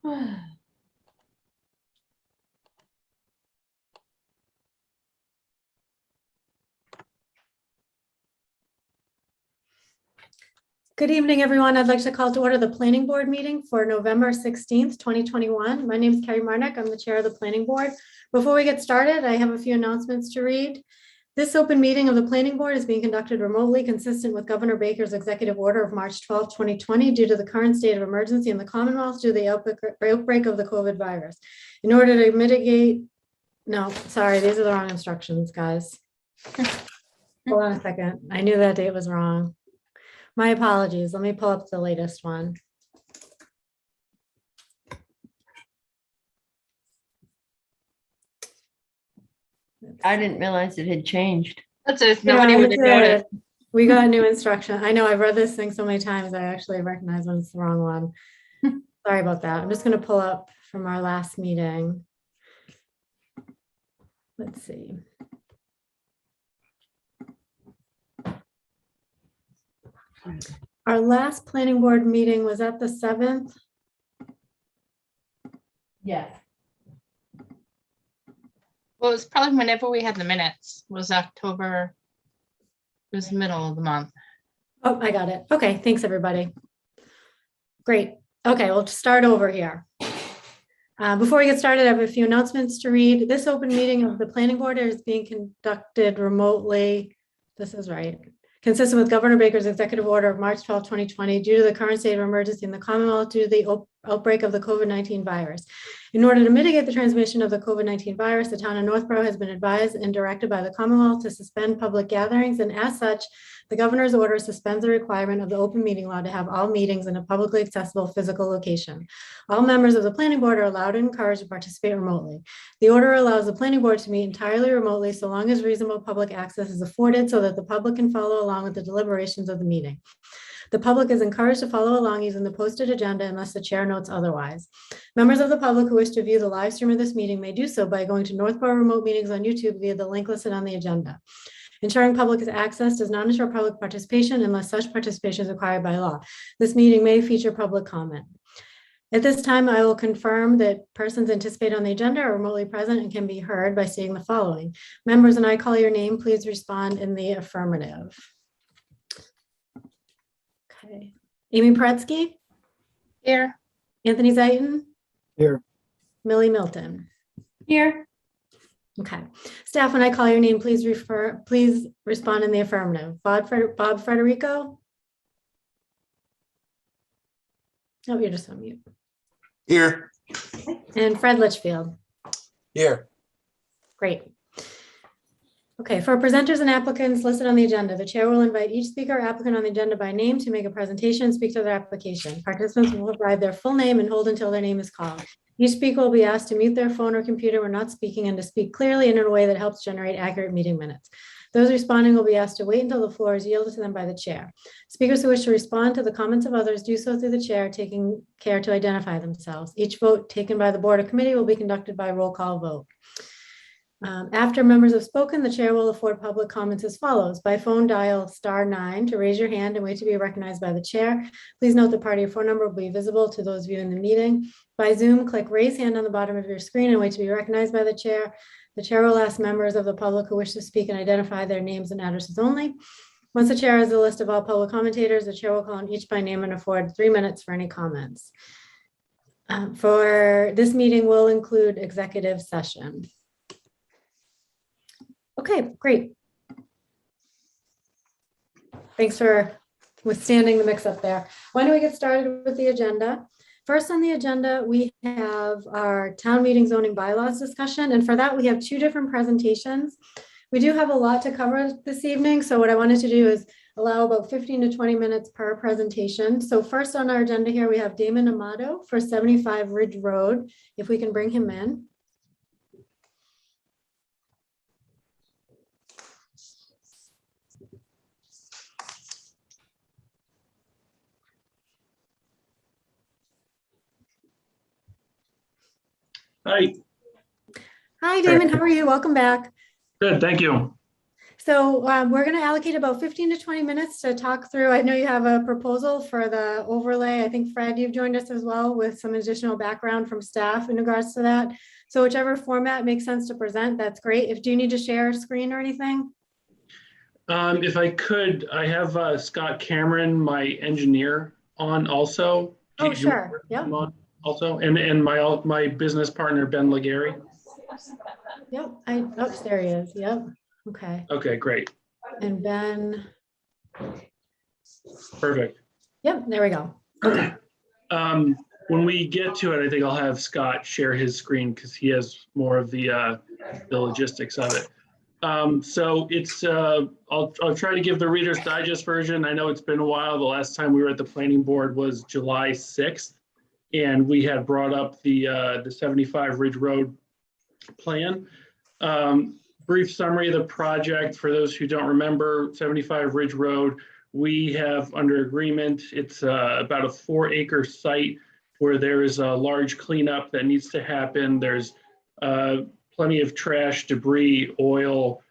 Good evening, everyone. I'd like to call to order the Planning Board meeting for November 16th, 2021. My name is Carrie Marnick. I'm the chair of the Planning Board. Before we get started, I have a few announcements to read. This open meeting of the Planning Board is being conducted remotely, consistent with Governor Baker's executive order of March 12, 2020, due to the current state of emergency in the Commonwealth due to the outbreak of the COVID virus. In order to mitigate, no, sorry, these are the wrong instructions, guys. Hold on a second. I knew that date was wrong. My apologies. Let me pull up the latest one. I didn't realize it had changed. That's it. Nobody would have noticed. We got a new instruction. I know I've read this thing so many times. I actually recognize when it's the wrong one. Sorry about that. I'm just going to pull up from our last meeting. Let's see. Our last planning board meeting was at the 7th. Yeah. Well, it was probably whenever we had the minutes. It was October. It was middle of the month. Oh, I got it. Okay, thanks, everybody. Great. Okay, we'll start over here. Before we get started, I have a few announcements to read. This open meeting of the planning board is being conducted remotely. This is right. Consistent with Governor Baker's executive order of March 12, 2020, due to the current state of emergency in the Commonwealth due to the outbreak of the COVID-19 virus. In order to mitigate the transmission of the COVID-19 virus, the town of Northborough has been advised and directed by the Commonwealth to suspend public gatherings, and as such, the governor's order suspends the requirement of the open meeting law to have all meetings in a publicly accessible physical location. All members of the planning board are allowed and encouraged to participate remotely. The order allows the planning board to meet entirely remotely so long as reasonable public access is afforded so that the public can follow along with the deliberations of the meeting. The public is encouraged to follow along using the posted agenda unless the chair notes otherwise. Members of the public who wish to view the live stream of this meeting may do so by going to Northborough Remote Meetings on YouTube via the link listed on the agenda. Ensuring public access does not ensure public participation unless such participation is required by law. This meeting may feature public comment. At this time, I will confirm that persons anticipated on the agenda are remotely present and can be heard by stating the following. Members, when I call your name, please respond in the affirmative. Okay. Amy Paretsky? Here. Anthony Zaitin? Here. Millie Milton? Here. Okay. Staff, when I call your name, please respond in the affirmative. Bob Federico? Oh, you're just on mute. Here. And Fred Litchfield? Here. Great. Okay, for presenters and applicants listed on the agenda, the chair will invite each speaker or applicant on the agenda by name to make a presentation and speak to their application. Participants will provide their full name and hold until their name is called. Each speaker will be asked to mute their phone or computer when not speaking and to speak clearly and in a way that helps generate accurate meeting minutes. Those responding will be asked to wait until the floor is yielded to them by the chair. Speakers who wish to respond to the comments of others do so through the chair, taking care to identify themselves. Each vote taken by the board or committee will be conducted by roll call vote. After members have spoken, the chair will afford public comments as follows. By phone, dial *9 to raise your hand and wait to be recognized by the chair. Please note the party or phone number will be visible to those viewing the meeting. By Zoom, click raise hand on the bottom of your screen and wait to be recognized by the chair. The chair will ask members of the public who wish to speak and identify their names and addresses only. Once the chair has a list of all public commentators, the chair will call on each by name and afford 3 minutes for any comments. For this meeting will include executive session. Okay, great. Thanks for withstanding the mix up there. Why don't we get started with the agenda? First on the agenda, we have our town meeting zoning bylaws discussion. And for that, we have 2 different presentations. We do have a lot to cover this evening. So what I wanted to do is allow about 15 to 20 minutes per presentation. So first on our agenda here, we have Damon Amato for 75 Ridge Road, if we can bring him in. Hi, Hi, Damon. How are you? Welcome back. good, thank you. So we're going to allocate about 15 to 20 minutes to talk through. I know you have a proposal for the overlay. I think Fred, you've joined us as well with some additional background from staff in regards to that. So whichever format makes sense to present, that's great. Do you need to share a screen or anything? If I could, I have Scott Cameron, my engineer, on also. Oh, sure. Yep. On also, and my business partner, Ben Legary. Yep. Oh, there he is. Yep. Okay. Okay, great. And Ben. Perfect. Yep. There we go. Okay. When we get to it, I think I'll have Scott share his screen because he has more of the logistics of it. So it's I'll try to give the Reader's Digest version. I know it's been a while. The last time we were at the planning board was July 6th, and we had brought up the 75 Ridge Road plan. Brief summary of the project for those who don't remember. 75 Ridge Road, we have under agreement. It's about a 4-acre site where there is a large cleanup that needs to happen. There's plenty of trash, debris, oil,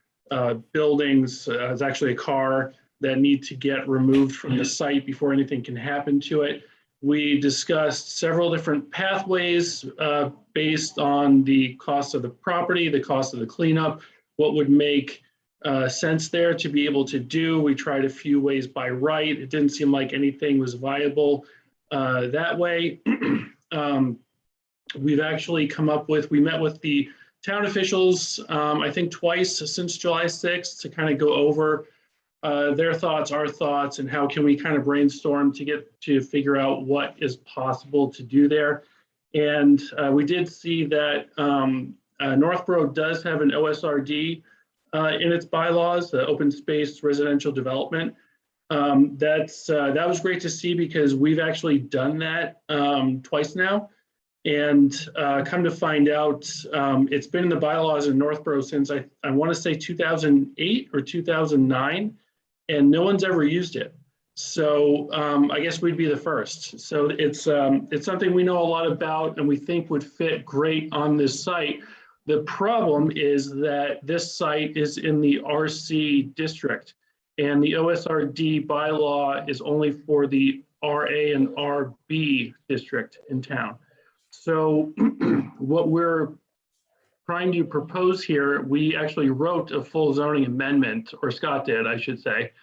buildings. There's actually a car that need to get removed from the site before anything can happen to it. We discussed several different pathways based on the cost of the property, the cost of the cleanup, what would make sense there to be able to do. We tried a few ways by right. It didn't seem like anything was viable that way. We've actually come up with, we met with the town officials, I think twice since July 6th to kind of go over their thoughts, our thoughts, and how can we kind of brainstorm to get to figure out what is possible to do there. And we did see that Northborough does have an OSRD in its bylaws, the open space residential development. That was great to see because we've actually done that twice now. And come to find out, it's been in the bylaws in Northborough since I want to say 2008 or 2009, and no one's ever used it. So I guess we'd be the first. So it's something we know a lot about and we think would fit great on this site. The problem is that this site is in the RC district, and the OSRD bylaw is only for the RA and RB district in town. So what we're trying to propose here, we actually wrote a full zoning amendment, or Scott did, I should say,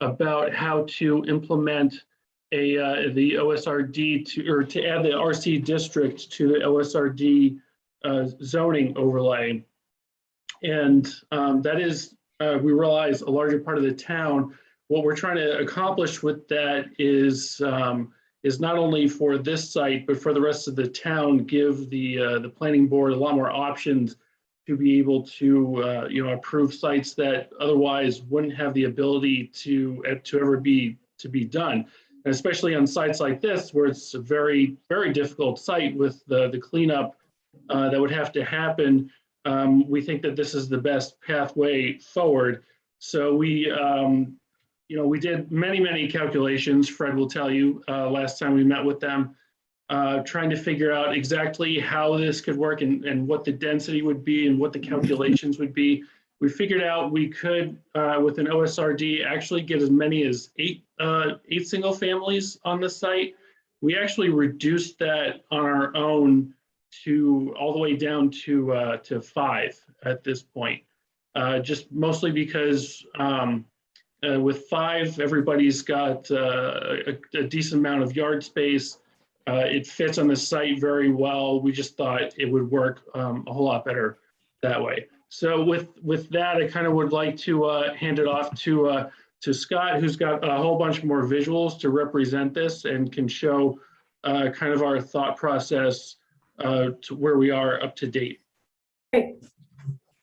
about how to implement the OSRD to add the RC district to the OSRD zoning overlay. And that is, we realize, a larger part of the town. What we're trying to accomplish with that is not only for this site, but for the rest of the town, give the planning board a lot more options to be able to approve sites that otherwise wouldn't have the ability to ever be done. And especially on sites like this, where it's a very, very difficult site with the cleanup that would have to happen. We think that this is the best pathway forward. So we did many calculations, Fred will tell you, last time we met with them, trying to figure out exactly how this could work and what the density would be and what the calculations would be. We figured out we could, with an OSRD, actually get as many as eight single families on the site. We actually reduced that on our own to all the way down to 5 at this point, just mostly because with 5, everybody's got a decent amount of yard space. It fits on the site very well. We just thought it would work a whole lot better that way. So with that, I kind of would like to hand it off to Scott, who's got a whole bunch more visuals to represent this and can show kind of our thought process to where we are up to date. Great.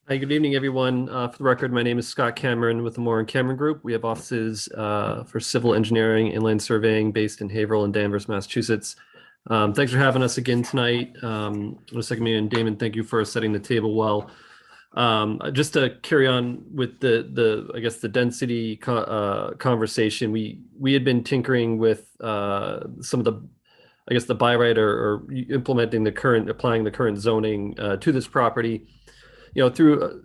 Hi, good evening, everyone. For the record, my name is Scott Cameron with the Moore and Cameron Group. We have offices for civil engineering and land surveying based in Haverhill and Danvers, Massachusetts. Thanks for having us again tonight. The second meeting, and Damon, thank you for setting the table well. Just to carry on with I guess the density conversation, we had been tinkering with some of the, I guess, the by right or applying the current zoning to this property. Through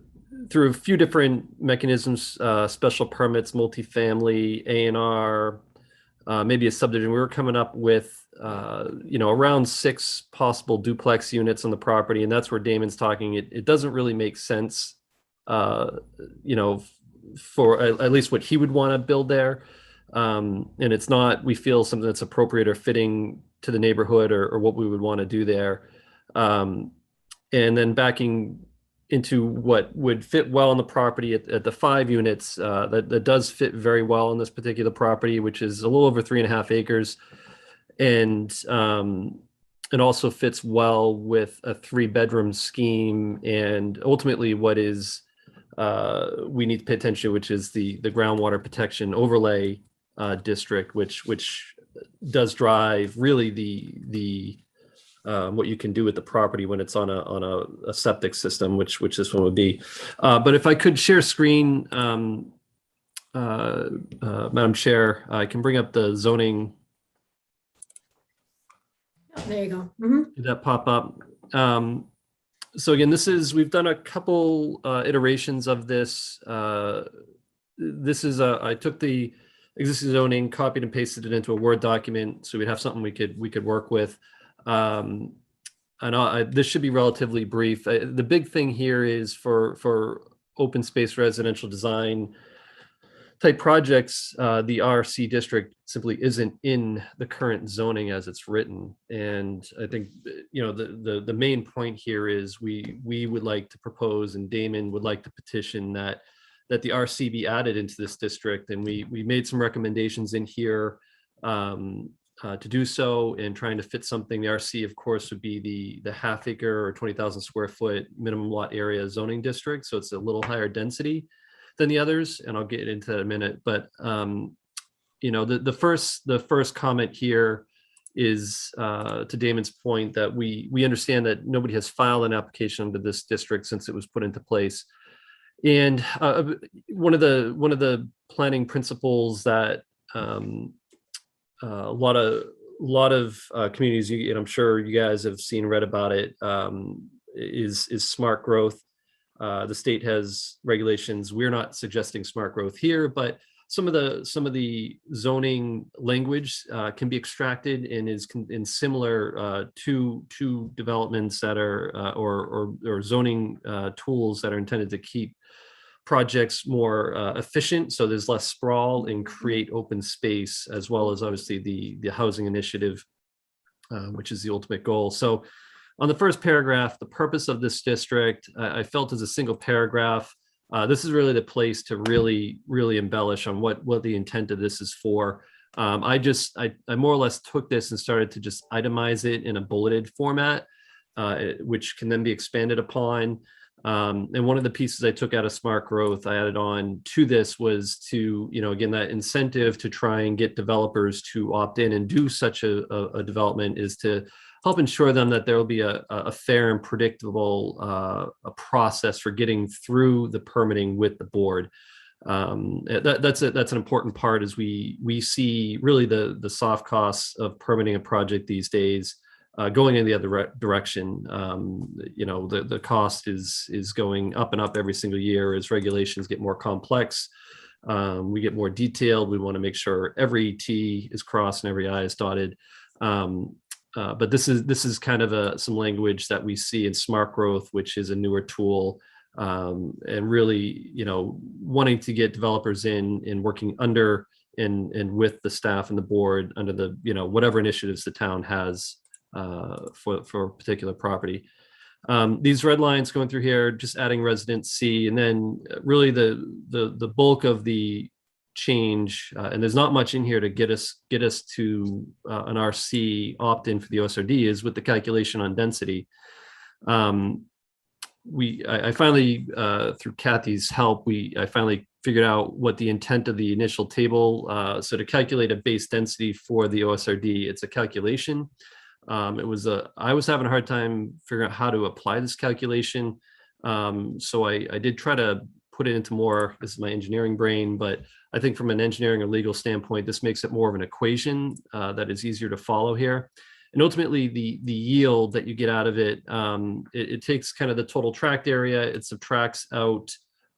through a few different mechanisms, special permits, multifamily, A&R, maybe a subdivision, we were coming up with, around 6 possible duplex units on the property. And that's where Damon's talking. It doesn't really make sense, for at least what he would want to build there. And it's not, we feel, something that's appropriate or fitting to the neighborhood or what we would want to do there. And then backing into what would fit well on the property at the 5 units, that does fit very well on this particular property, which is a little over 3.5 acres. And it also fits well with a 3-bedroom scheme, and ultimately what is we need to pay attention to, which is the groundwater protection overlay district, which does drive really the what you can do with the property when it's on a septic system, which this one would be. But if I could share screen, Madam Chair, I can bring up the zoning. Oh, there you go. Mhm. Did that pop up? So again, we've done a couple iterations of this. This is I took the existing zoning, copied and pasted it into a Word document, so we'd have something we could work with. And this should be relatively brief. The big thing here is for open space residential design type projects, the RC district simply isn't in the current zoning as it's written. And I think, the main point here is we would like to propose, and Damon would like to petition that the RC be added into this district. And we made some recommendations in here to do so, and trying to fit something. The RC, of course, would be the half acre or 20,000 square foot minimum lot area zoning district. So it's a little higher density than the others, and I'll get into that in a minute. But the first comment here is to Damon's point that we understand that nobody has filed an application under this district since it was put into place. And one of the planning principles that a lot of communities, and I'm sure you guys have seen, read about it, is smart growth. The state has regulations. We're not suggesting smart growth here, but some of the zoning language can be extracted and is in similar to developments that are or zoning tools that are intended to keep projects more efficient, so there's less sprawl, and create open space, as well as obviously the housing initiative, which is the ultimate goal. So on the first paragraph, the purpose of this district, I felt is a single paragraph. This is really the place to really embellish on what the intent of this is for. I more or less took this and started to just itemize it in a bulleted format, which can then be expanded upon. And one of the pieces I took out of smart growth, I added on to this, was to, again, that incentive to try and get developers to opt in and do such a development is to help ensure them that there will be a fair and predictable a process for getting through the permitting with the board. That's an important part, as we see really the soft costs of permitting a project these days going in the other direction. The cost is going up and up every single year as regulations get more complex. We get more detailed. We want to make sure every T is crossed and every I is dotted. But this is kind of some language that we see in smart growth, which is a newer tool, and really, wanting to get developers in working under and with the staff and the board under the, whatever initiatives the town has for a particular property. These red lines going through here, just adding resident C, and then really the bulk of the change, and there's not much in here to get us to an RC opt-in for the OSRD, is with the calculation on density. I finally, through Kathy's help, I finally figured out what the intent of the initial table. So to calculate a base density for the OSRD, it's a calculation. I was having a hard time figuring out how to apply this calculation. So I did try to put it into more, this is my engineering brain, but I think from an engineering or legal standpoint, this makes it more of an equation that is easier to follow here. And ultimately the yield that you get out of it, it takes kind of the total tract area, it subtracts out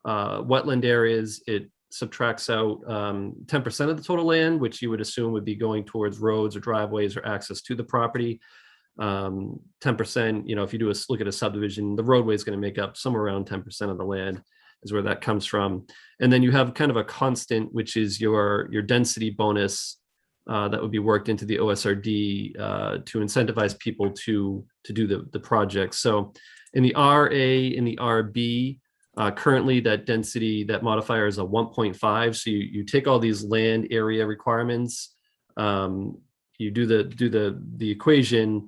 wetland areas, it subtracts out 10% of the total land, which you would assume would be going towards roads or driveways or access to the property. 10%, if you do a look at a subdivision, the roadway is going to make up somewhere around 10% of the land is where that comes from. And then you have kind of a constant, which is your density bonus that would be worked into the OSRD to incentivize people to do the project. So in the RA, in the RB, currently that density, that modifier is a 1.5. So you take all these land area requirements, you do the equation,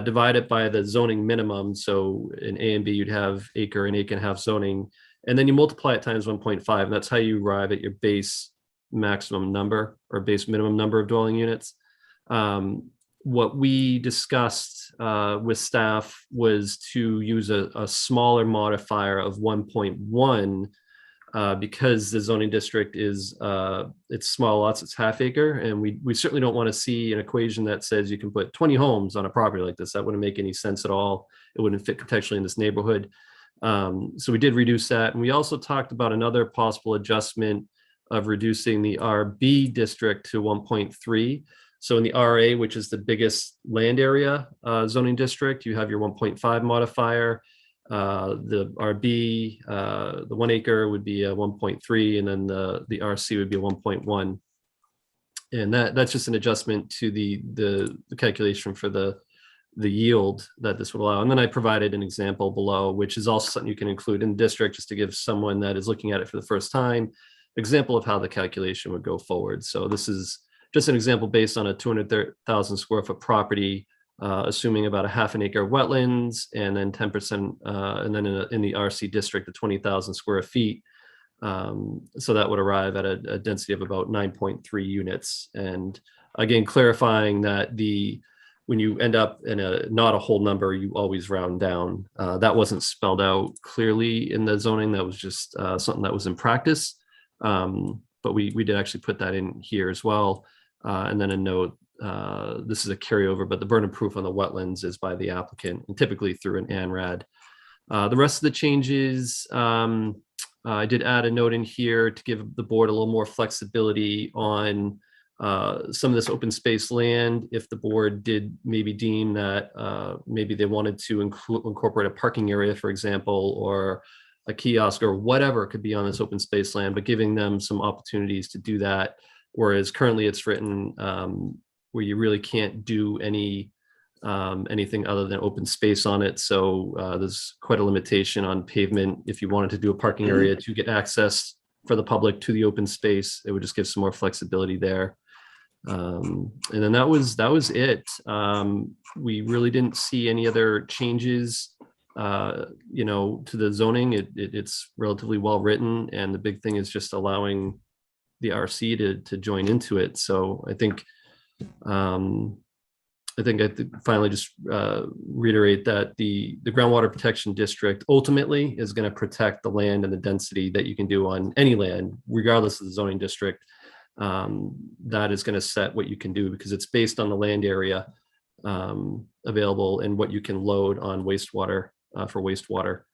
divide it by the zoning minimum. So in A and B, you'd have acre and acre and a half zoning, and then you multiply it times 1.5. And that's how you arrive at your base maximum number or base minimum number of dwelling units. What we discussed with staff was to use a smaller modifier of 1.1 because the zoning district is it's small lots, it's half acre, and we certainly don't want to see an equation that says you can put 20 homes on a property like this. That wouldn't make any sense at all. It wouldn't fit contextually in this neighborhood. So we did reduce that, and we also talked about another possible adjustment of reducing the RB district to 1.3. So in the RA, which is the biggest land area zoning district, you have your 1.5 modifier. The RB, the 1 acre would be a 1.3, and then the RC would be a 1.1. And that's just an adjustment to the calculation for the yield that this would allow. And then I provided an example below, which is also something you can include in the district just to give someone that is looking at it for the first time example of how the calculation would go forward. So this is just an example based on a 200,000 square foot property, assuming about a half an acre of wetlands, and then 10%, and then in the RC district, of 20,000 square feet. So that would arrive at a density of about 9.3 units. And again, clarifying that when you end up in not a whole number, you always round down. That wasn't spelled out clearly in the zoning. That was just something that was in practice. But we did actually put that in here as well. And then a note, this is a carryover, but the burden of proof on the wetlands is by the applicant, and typically through an ANRAD. The rest of the changes, I did add a note in here to give the board a little more flexibility on some of this open space land. If the board did maybe deem that maybe they wanted to incorporate a parking area, for example, or a kiosk or whatever could be on this open space land, but giving them some opportunities to do that. Whereas currently it's written where you really can't do anything other than open space on it. So there's quite a limitation on pavement. If you wanted to do a parking area to get access for the public to the open space, it would just give some more flexibility there. And then that was it. We really didn't see any other changes to the zoning. It's relatively well written, and the big thing is just allowing the RC to join into it. So I think I finally just reiterate that the groundwater protection district ultimately is going to protect the land and the density that you can do on any land, regardless of the zoning district. That is going to set what you can do because it's based on the land area available and what you can load on wastewater for wastewater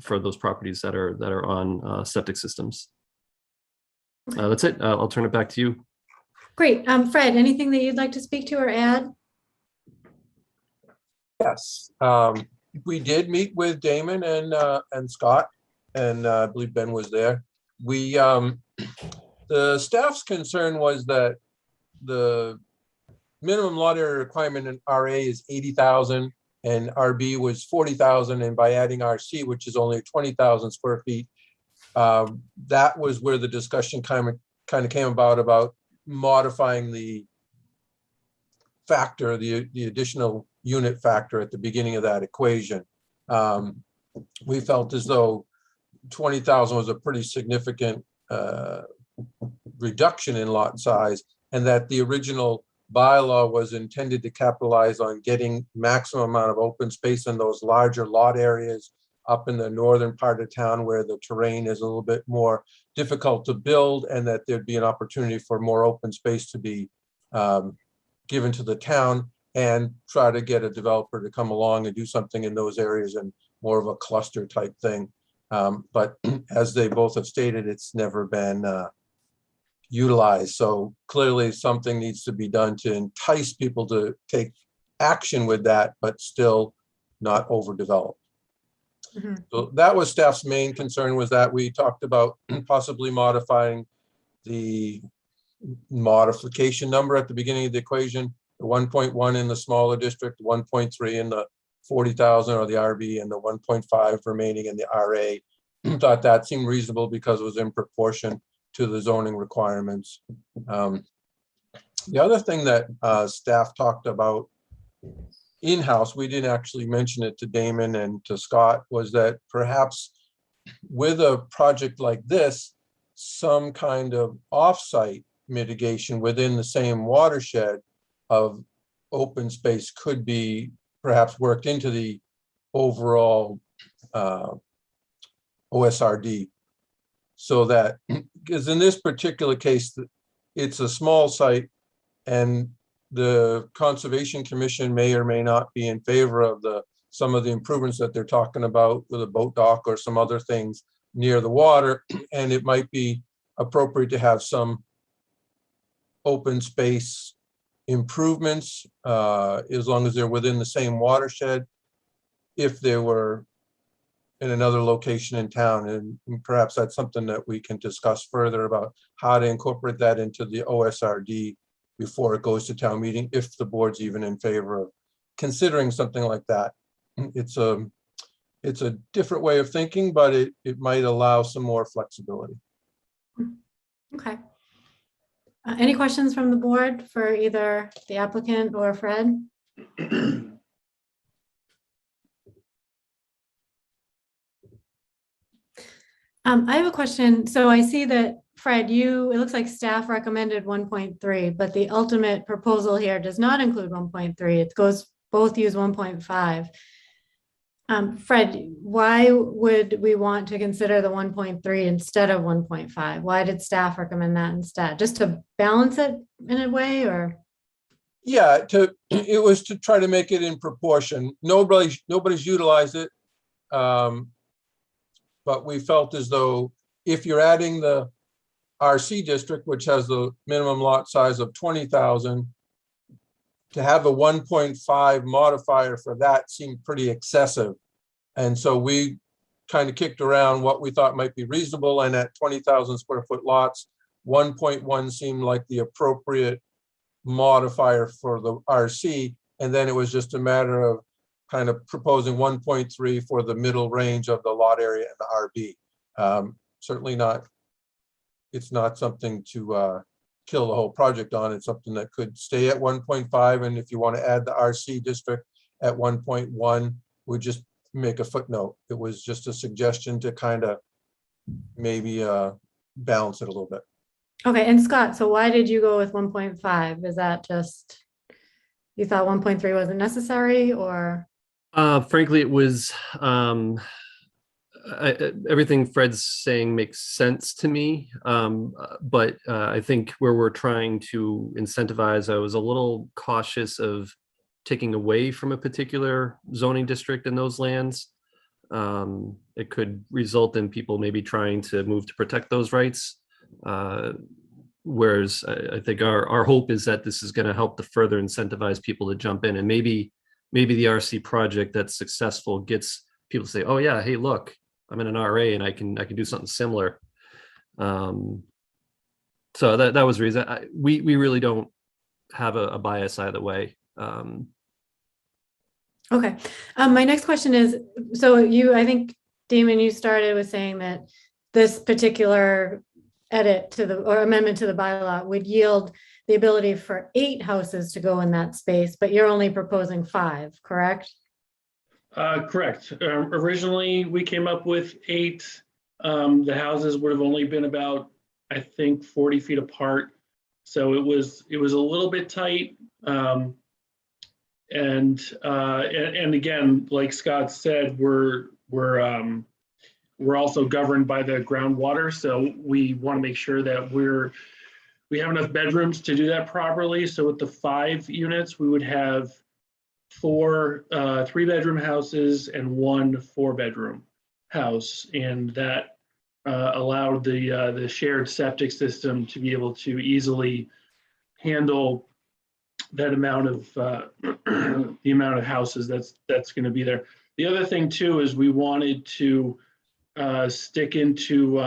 for those properties that are on septic systems. That's it. I'll turn it back to you. Great. Fred, anything that you'd like to speak to or add? Yes. We did meet with Damon and Scott, and I believe Ben was there. The staff's concern was that the minimum lot area requirement in RA is 80,000 and RB was 40,000, and by adding RC, which is only 20,000 square feet, that was where the discussion kind of came about modifying the factor, the additional unit factor at the beginning of that equation. We felt as though 20,000 was a pretty significant reduction in lot size, and that the original bylaw was intended to capitalize on getting maximum amount of open space in those larger lot areas up in the northern part of town where the terrain is a little bit more difficult to build, and that there'd be an opportunity for more open space to be given to the town, and try to get a developer to come along and do something in those areas and more of a cluster type thing. But as they both have stated, it's never been utilized. So clearly something needs to be done to entice people to take action with that, but still not overdeveloped. Mhm. So that was staff's main concern, was that we talked about possibly modifying the modification number at the beginning of the equation, the 1.1 in the smaller district, 1.3 in the 40,000 or the RB, and the 1.5 remaining in the RA. Thought that seemed reasonable because it was in proportion to the zoning requirements. The other thing that staff talked about in-house, we didn't actually mention it to Damon and to Scott, was that perhaps with a project like this, some kind of offsite mitigation within the same watershed of open space could be perhaps worked into the overall OSRD. So that, because in this particular case, it's a small site and the Conservation Commission may or may not be in favor of some of the improvements that they're talking about with a boat dock or some other things near the water. And it might be appropriate to have some open space improvements as long as they're within the same watershed. If they were in another location in town, and perhaps that's something that we can discuss further about how to incorporate that into the OSRD before it goes to town meeting, if the board's even in favor of considering something like that. It's a different way of thinking, but it might allow some more flexibility. Okay. Any questions from the board for either the applicant or Fred? I have a question. So I see that, Fred, it looks like staff recommended 1.3, but the ultimate proposal here does not include 1.3. It goes, both use 1.5. Fred, why would we want to consider the 1.3 instead of 1.5? Why did staff recommend that instead? Just to balance it in a way, or? Yeah, it was to try to make it in proportion. Nobody's utilized it. But we felt as though if you're adding the RC district, which has the minimum lot size of 20,000, to have a 1.5 modifier for that seemed pretty excessive. And so we kind of kicked around what we thought might be reasonable, and at 20,000 square foot lots, 1.1 seemed like the appropriate modifier for the RC. And then it was just a matter of kind of proposing 1.3 for the middle range of the lot area and the RB. Certainly not, it's not something to kill the whole project on. It's something that could stay at 1.5. And if you want to add the RC district at 1.1, we just make a footnote. It was just a suggestion to kind of maybe balance it a little bit. Okay, and Scott, so why did you go with 1.5? Is that just, you thought 1.3 wasn't necessary, or? Frankly, it was, everything Fred's saying makes sense to me. But I think where we're trying to incentivize, I was a little cautious of taking away from a particular zoning district in those lands. It could result in people maybe trying to move to protect those rights. Whereas I think our hope is that this is going to help to further incentivize people to jump in, and maybe the RC project that's successful gets people to say, oh yeah, hey, look, I'm in an RA and I can do something similar. So that was the reason. We really don't have a bias either way. Okay. My next question is, so I think, Damon, you started with saying that this particular edit to or amendment to the bylaw would yield the ability for 8 houses to go in that space, but you're only proposing 5, correct? Correct. Originally, we came up with 8. The houses would have only been about, I think, 40 feet apart. So it was a little bit tight. And again, like Scott said, we're also governed by the groundwater. So we want to make sure that we have enough bedrooms to do that properly. So with the 5 units, we would have 4 3-bedroom houses and 1 4-bedroom. house, and that allowed the shared septic system to be able to easily handle that amount of the amount of houses that's going to be there. The other thing too is we wanted to stick into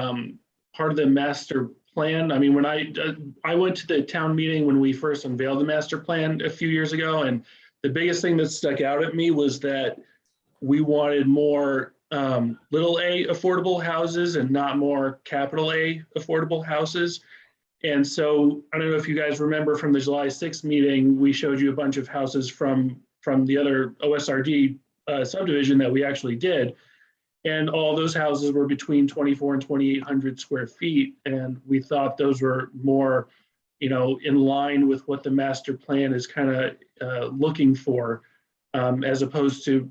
part of the master plan. I mean, when I went to the town meeting when we first unveiled the master plan a few years ago, and the biggest thing that stuck out at me was that we wanted more little a affordable houses and not more capital A affordable houses. And so I don't know if you guys remember from the July 6th meeting, we showed you a bunch of houses from the other OSRD subdivision that we actually did. And all those houses were between 2,400 and 2,800 square feet. And we thought those were more, in line with what the master plan is kind of looking for, as opposed to,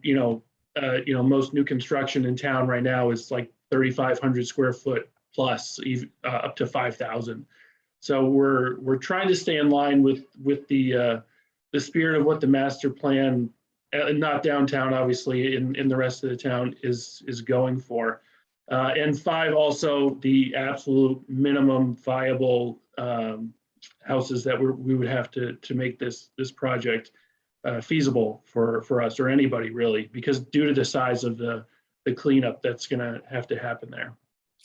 most new construction in town right now is like 3,500 square foot plus, even, up to 5,000. So we're trying to stay in line with the spirit of what the master plan, not downtown, obviously, in the rest of the town is going for. And 5, also the absolute minimum viable houses that we would have to make this project feasible for us or anybody really, because due to the size of the cleanup that's going to have to happen there.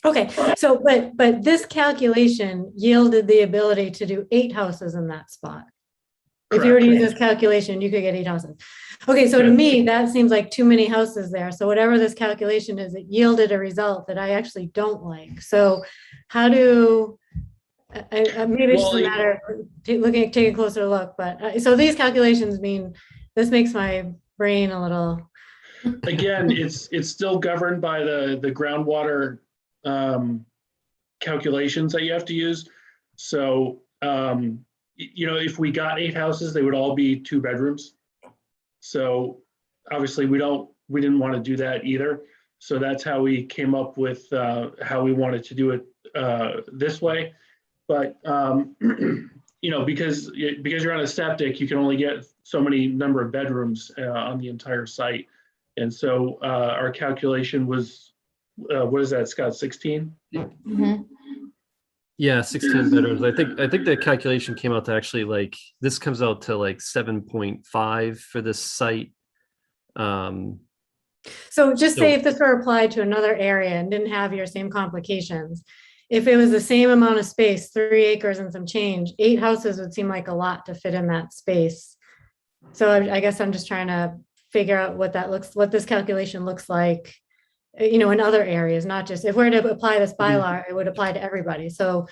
Okay, so, but this calculation yielded the ability to do 8 houses in that spot. If you were to use this calculation, you could get 8 houses. Okay, so to me, that seems like too many houses there. So whatever this calculation is, it yielded a result that I actually don't like. So how do, maybe it's just a matter of taking a closer look, but so these calculations mean, this makes my brain a little. Again, it's still governed by the groundwater calculations that you have to use. So, if we got 8 houses, they would all be 2 bedrooms. So obviously we didn't want to do that either. So that's how we came up with how we wanted to do it this way. But, because you're on a septic, you can only get so many number of bedrooms on the entire site. And so our calculation was, what is that, Scott, 16? Mm-hmm. Yeah, 16 bedrooms. I think the calculation came out to actually this comes out to 7.5 for this site. So just say if this were applied to another area and didn't have your same complications, if it was the same amount of space, 3 acres and some change, 8 houses would seem like a lot to fit in that space. So I guess I'm just trying to figure out what this calculation looks like, in other areas, not just, if we're to apply this bylaw, it would apply to everybody. So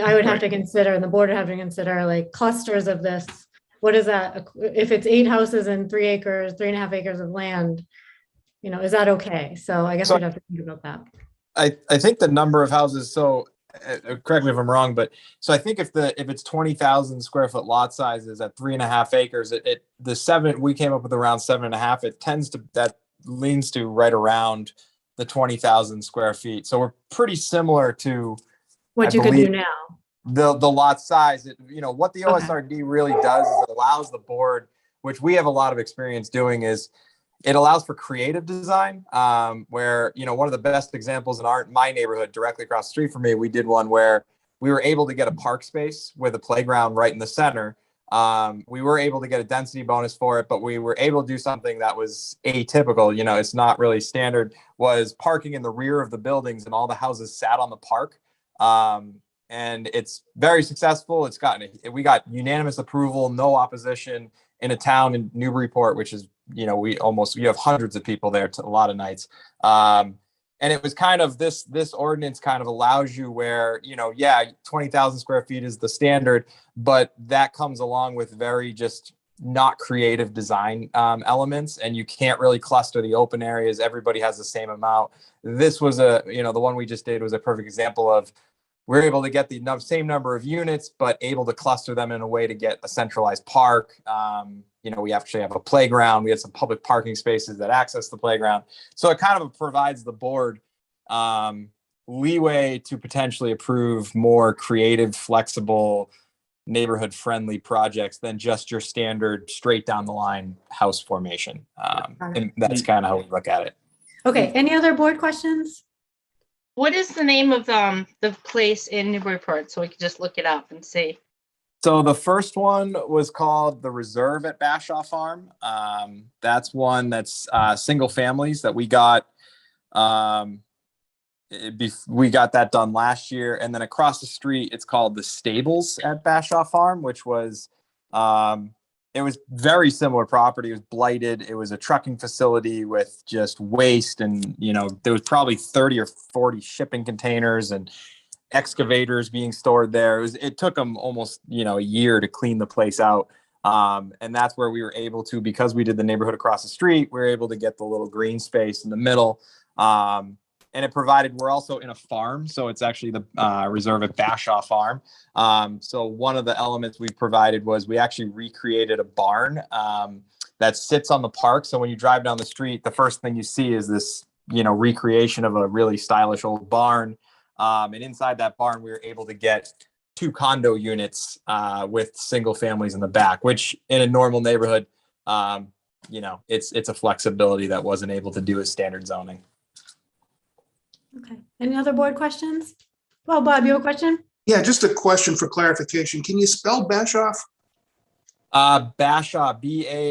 I would have to consider, and the board would have to consider clusters of this. What is that? If it's 8 houses and 3 acres, 3.5 acres of land, is that okay? So I guess we'd have to think about that. I think the number of houses, so correct me if I'm wrong, but so I think if it's 20,000 square foot lot sizes at 3.5 acres, we came up with around 7.5. That leans to right around the 20,000 square feet. So we're pretty similar to what you could do now. The lot size. What the OSRD really does is it allows the board, which we have a lot of experience doing, is it allows for creative design, where, one of the best examples in my neighborhood directly across the street from me, we did one where we were able to get a park space with a playground right in the center. We were able to get a density bonus for it, but we were able to do something that was atypical. It's not really standard, was parking in the rear of the buildings, and all the houses sat on the park. And it's very successful. We got unanimous approval, no opposition in a town in Newburyport, which is, you have hundreds of people there a lot of nights. And it was kind of this ordinance kind of allows you where, 20,000 square feet is the standard, but that comes along with very just not creative design elements, and you can't really cluster the open areas. Everybody has the same amount. This was the one we just did was a perfect example of, we're able to get the same number of units, but able to cluster them in a way to get a centralized park. We actually have a playground. We had some public parking spaces that access the playground. So it kind of provides the board leeway to potentially approve more creative, flexible, neighborhood-friendly projects than just your standard straight down the line house formation. And that's kind of how we look at it. Okay, any other board questions? What is the name of the place in Newburyport? So we can just look it up and see. So the first one was called the Reserve at Bashaw Farm. That's one that's single families that we got. We got that done last year, and then across the street, it's called the Stables at Bashaw Farm, which was it was very similar property. It was blighted. It was a trucking facility with just waste, and there was probably 30 or 40 shipping containers and excavators being stored there. It took them almost a year to clean the place out. And that's where we were able to, because we did the neighborhood across the street, we were able to get the little green space in the middle. And it provided, we're also in a farm. So it's actually the Reserve at Bashaw Farm. So one of the elements we provided was we actually recreated a barn that sits on the park. So when you drive down the street, the first thing you see is this, recreation of a really stylish old barn. And inside that barn, we were able to get 2 condo units with single families in the back, which in a normal neighborhood, it's a flexibility that wasn't able to do as standard zoning. Okay, any other board questions? Well, Bob, you have a question? Yeah, just a question for clarification. Can you spell Bashoff? Bashaw, Bashaw,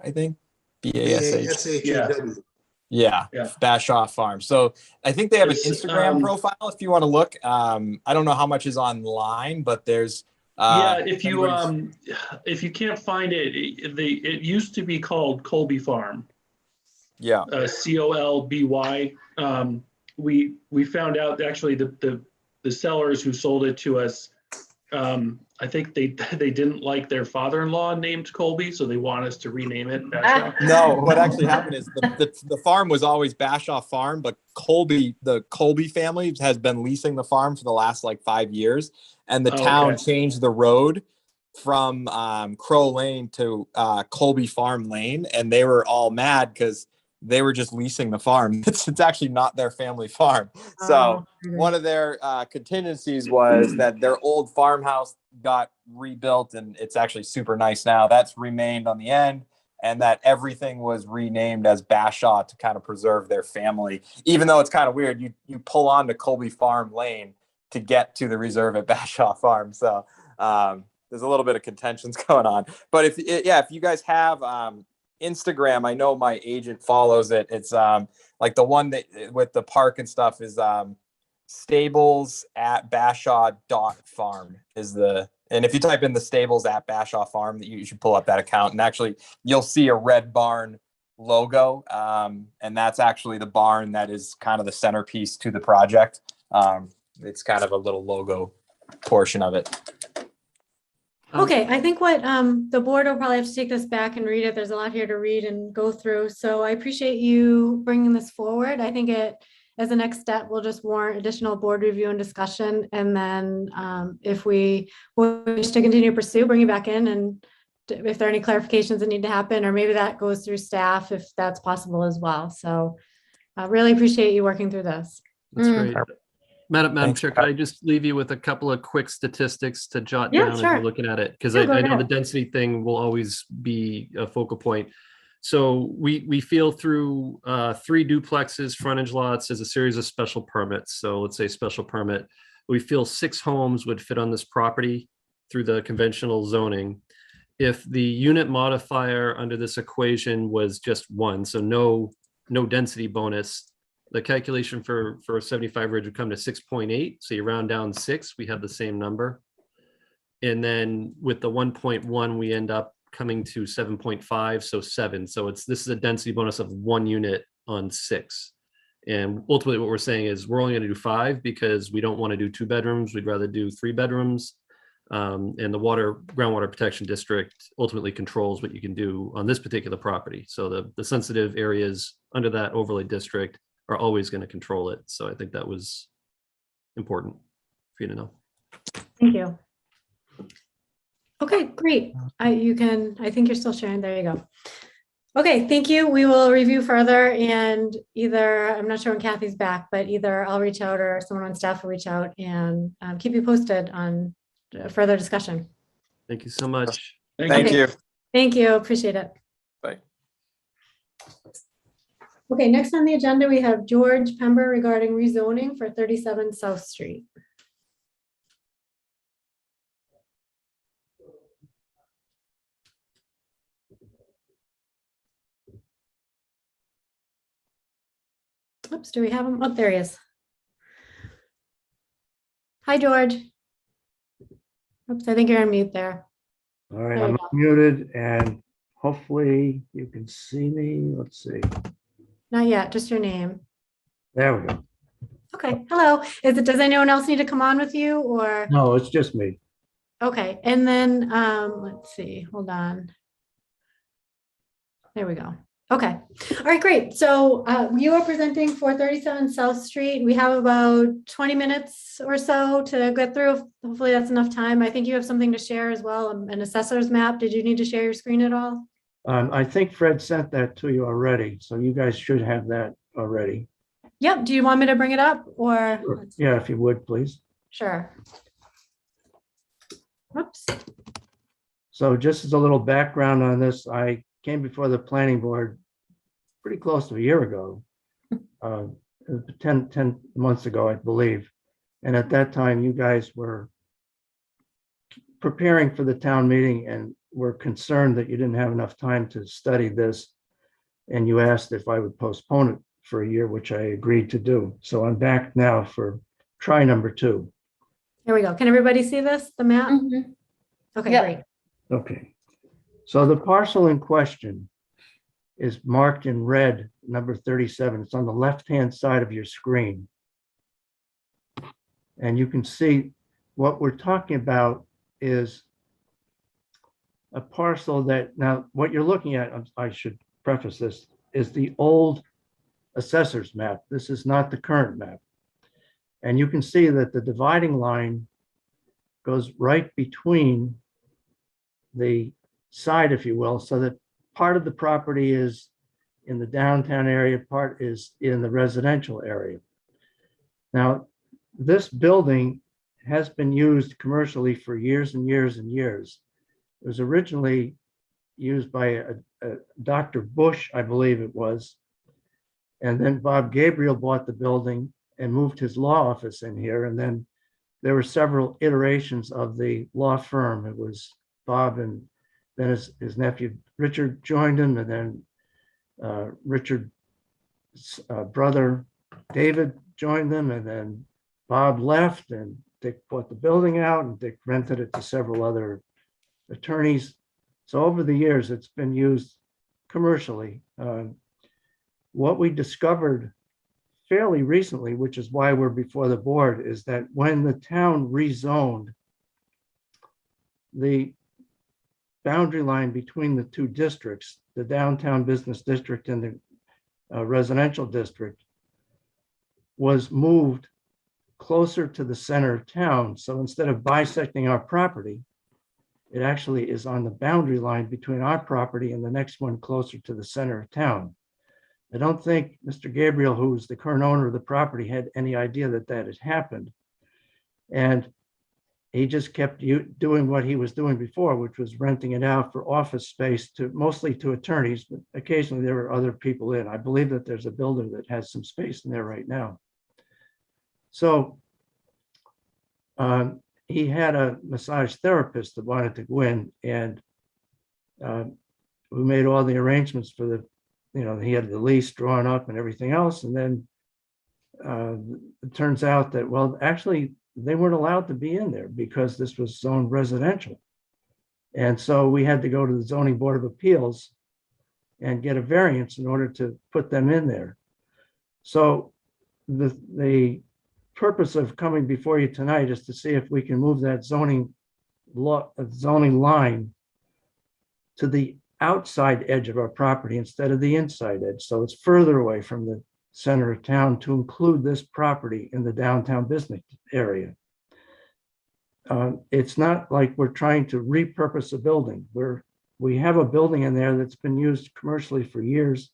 I think. Bashaw. Yeah, Yeah. Bashaw Farm. So I think they have an It's, Instagram profile if you want to look. I don't know how much is online, but there's if you can't find it, it used to be called Colby Farm. yeah. COLBY. We found out actually the sellers who sold it to us, I think they didn't like their father-in-law named Colby, so they want us to rename it Bashaw. No, what actually happened is the farm was always Bashaw Farm, but the Colby family has been leasing the farm for the last 5 years, and the town changed the road from Crow Lane to Colby Farm Lane, and they were all mad because they were just leasing the farm. It's actually not their family farm. So one of their contingencies was that their old farmhouse got rebuilt, and it's actually super nice now. That's remained on the end, and that everything was renamed as Bashaw to kind of preserve their family. Even though it's kind of weird, you pull onto Colby Farm Lane to get to the Reserve at Bashaw Farm. So there's a little bit of contentions going on. But if you guys have Instagram, I know my agent follows it. It's the one that with the park and stuff is stables at bashaw.farm is and if you type in the stables at Bashaw Farm, you should pull up that account, and actually you'll see a red barn logo, and that's actually the barn that is kind of the centerpiece to the project. It's kind of a little logo portion of it. Okay, I think what the board will probably have to take this back and read it. There's a lot here to read and go through. So I appreciate you bringing this forward. I think as a next step, will just warrant additional board review and discussion. And then if we wish to continue to pursue, bring it back in, and if there are any clarifications that need to happen, or maybe that goes through staff if that's possible as well. So I really appreciate you working through this. That's great. Madam Thanks, Chair, could I just leave you with a couple of quick statistics to jot Yeah, down as sure. you're looking at it? Because Yeah, go I know the ahead. density thing will always be a focal point. So we feel through 3 duplexes, frontage lots as a series of special permits. So let's say special permit. We feel 6 homes would fit on this property through the conventional zoning. If the unit modifier under this equation was just 1, so no density bonus, the calculation for 75 Ridge would come to 6.8. So you round down 6, we have the same number. And then with the 1.1, we end up coming to 7.5, so 7. So this is a density bonus of 1 unit on 6. And ultimately what we're saying is we're only going to do 5 because we don't want to do 2 bedrooms. We'd rather do 3 bedrooms. And the groundwater protection district ultimately controls what you can do on this particular property. So the sensitive areas under that overlay district are always going to control it. So I think that was important for you to know. Thank you. Okay, great. I think you're still sharing. There you go. Okay, thank you. We will review further, and I'm not sure when Kathy's back, but either I'll reach out or someone on staff will reach out and keep you posted on further discussion. Thank you so much. Thank Okay. you. Thank you. Appreciate it. Bye. Okay, next on the agenda, we have George Pember regarding rezoning for 37 South Street. Oops, do we have him? Oh, there he is. Hi, George. Oops, I think you're on mute there. All right, There we I'm go. muted and hopefully you can see me. Let's see. Not yet, just your name. There we go. Okay, hello. Does anyone else need to come on with you or? No, it's just me. Okay, and then, let's see, hold on. There we go. Okay, all right, great. So you are presenting for 37 South Street. We have about 20 minutes or so to get through. Hopefully that's enough time. I think you have something to share as well, an assessor's map. Did you need to share your screen at all? I think Fred sent that to you already, so you guys should have that already. Yep, do you want me to bring it up or? Yeah, if you would, please. Sure. Whoops. So just as a little background on this, I came before the planning board pretty close to a year ago, 10 months ago, I believe. And at that time, you guys were preparing for the town meeting and were concerned that you didn't have enough time to study this. And you asked if I would postpone it for a year, which I agreed to do. So I'm back now for try number 2. Here we go. Can everybody see this, the map? Mhm. Okay, Yep. great. Okay. So the parcel in question is marked in red, number 37. It's on the left-hand side of your screen. And you can see what we're talking about is a parcel that, now what you're looking at, I should preface this, is the old assessor's map. This is not the current map. And you can see that the dividing line goes right between the side, if you will, so that part of the property is in the downtown area, part is in the residential area. Now, this building has been used commercially for years and years and years. It was originally used by a Dr. Bush, I believe it was. And then Bob Gabriel bought the building and moved his law office in here. And then there were several iterations of the law firm. It was Bob, and then his nephew Richard joined him, and then Richard's brother David joined them, and then Bob left, and Dick bought the building out, and Dick rented it to several other attorneys. So over the years, it's been used commercially. What we discovered fairly recently, which is why we're before the board, is that when the town rezoned, the boundary line between the two districts, the downtown business district and the residential district, was moved closer to the center of town. So instead of bisecting our property, it actually is on the boundary line between our property and the next one closer to the center of town. I don't think Mr. Gabriel, who's the current owner of the property, had any idea that that had happened. And he just kept doing what he was doing before, which was renting it out for office space to mostly to attorneys, but occasionally there were other people in. I believe that there's a builder that has some space in there right now. So he had a massage therapist that wanted to go in, and we made all the arrangements for the, he had the lease drawn up and everything else. And then it turns out that, well, actually, they weren't allowed to be in there because this was zoned residential. And so we had to go to the Zoning Board of Appeals and get a variance in order to put them in there. So the purpose of coming before you tonight is to see if we can move that zoning line to the outside edge of our property instead of the inside edge. So it's further away from the center of town to include this property in the downtown business area. It's not like we're trying to repurpose a building. We have a building in there that's been used commercially for years.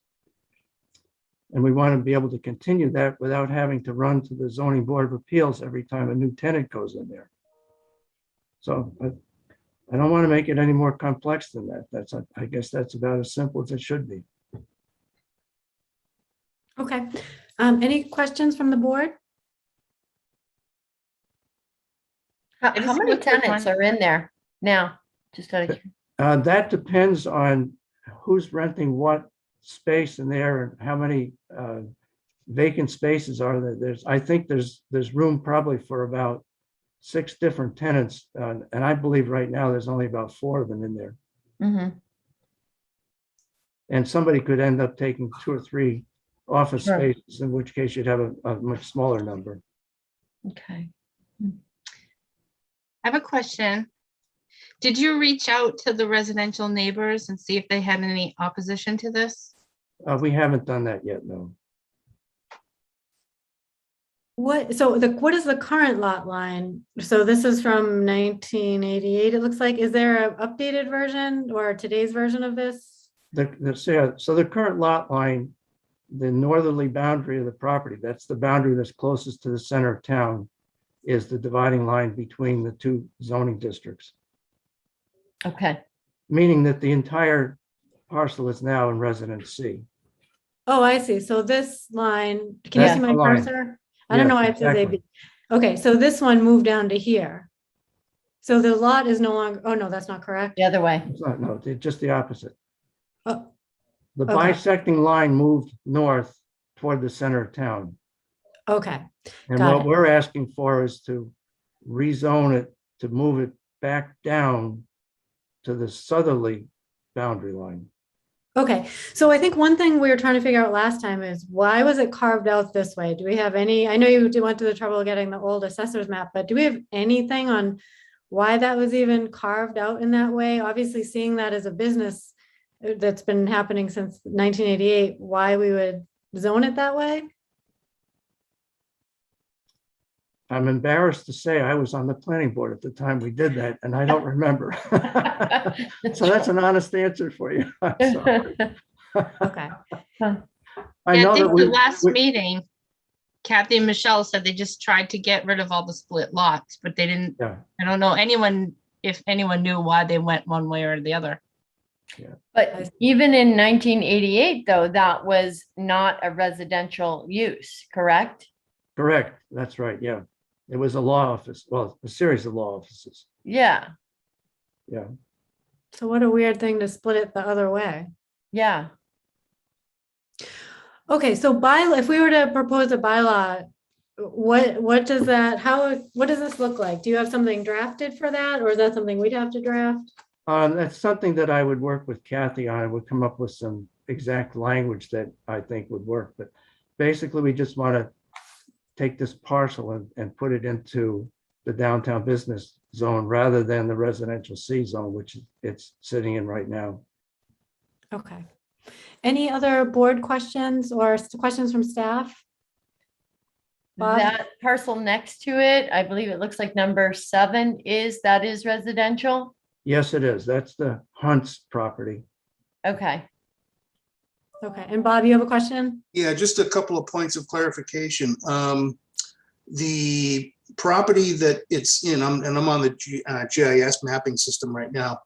And we want to be able to continue that without having to run to the Zoning Board of Appeals every time a new tenant goes in there. So I don't want to make it any more complex than that. I guess that's about as simple as it should be. Okay. Any questions from the board? How just many looked at tenants mine. are in there now? Just out of, That depends on who's renting what space in there and how many vacant spaces are there. I think there's room probably for about 6 different tenants. And I believe right now there's only about 4 of them in there. Mhm. And somebody could end up taking 2 or 3 office Sure. spaces, in which case you'd have a much smaller number. Okay. I have a question. Did you reach out to the residential neighbors and see if they had any opposition to this? We haven't done that yet, no. What is the current lot line? So this is from 1988, it looks like. Is there an updated version or today's version of this? So the current lot line, the northerly boundary of the property, that's the boundary that's closest to the center of town, is the dividing line between the 2 zoning districts, Okay. meaning that the entire parcel is now in Residence C. Oh, I see. So this line, can you That's see my the line. cursor? I don't know why it says Exactly. AB. Okay, so this one moved down to here. So the lot is no longer, oh no, that's not correct. The other way. No, it's just the opposite. Oh, The Okay. bisecting line moved north toward the center of town. okay, And Got what it. we're asking for is to rezone it, to move it back down to the southerly boundary line. okay. So I think one thing we were trying to figure out last time is why was it carved out this way? Do we have any, I know you went to the trouble of getting the old assessor's map, but do we have anything on why that was even carved out in that way? Obviously, seeing that as a business that's been happening since 1988, why we would zone it that way? I'm embarrassed to say I was on the planning board at the time we did that, and I don't remember. So that's an honest answer for you. I'm sorry. Okay, I Yeah, know I that think the we, last meeting, Kathy and Michelle said they just tried to get rid of all the split lots, but they didn't, yeah, I don't know if anyone knew why they went one way or the other. But even in 1988, though, that was not a residential use, correct? correct. That's right. Yeah. It was a law office, well, a series of law offices. Yeah, Yeah. so what a weird thing to split it the other way. yeah. Okay, so bylaw, if we were to propose a bylaw, what does this look like? Do you have something drafted for that, or is that something we'd have to draft? That's something that I would work with Kathy on. I would come up with some exact language that I think would work. But basically, we just want to take this parcel and put it into the downtown business zone rather than the residential C zone, which it's sitting in right now. Okay. Any other board questions or questions from staff? Bob? That parcel next to it, I believe it looks like number 7 is residential. Yes, it is. That's the Hunt's property. Okay. Okay, and Bob, you have a question? Yeah, just a couple of points of clarification. The property that it's in, and I'm on the GIS mapping system right now.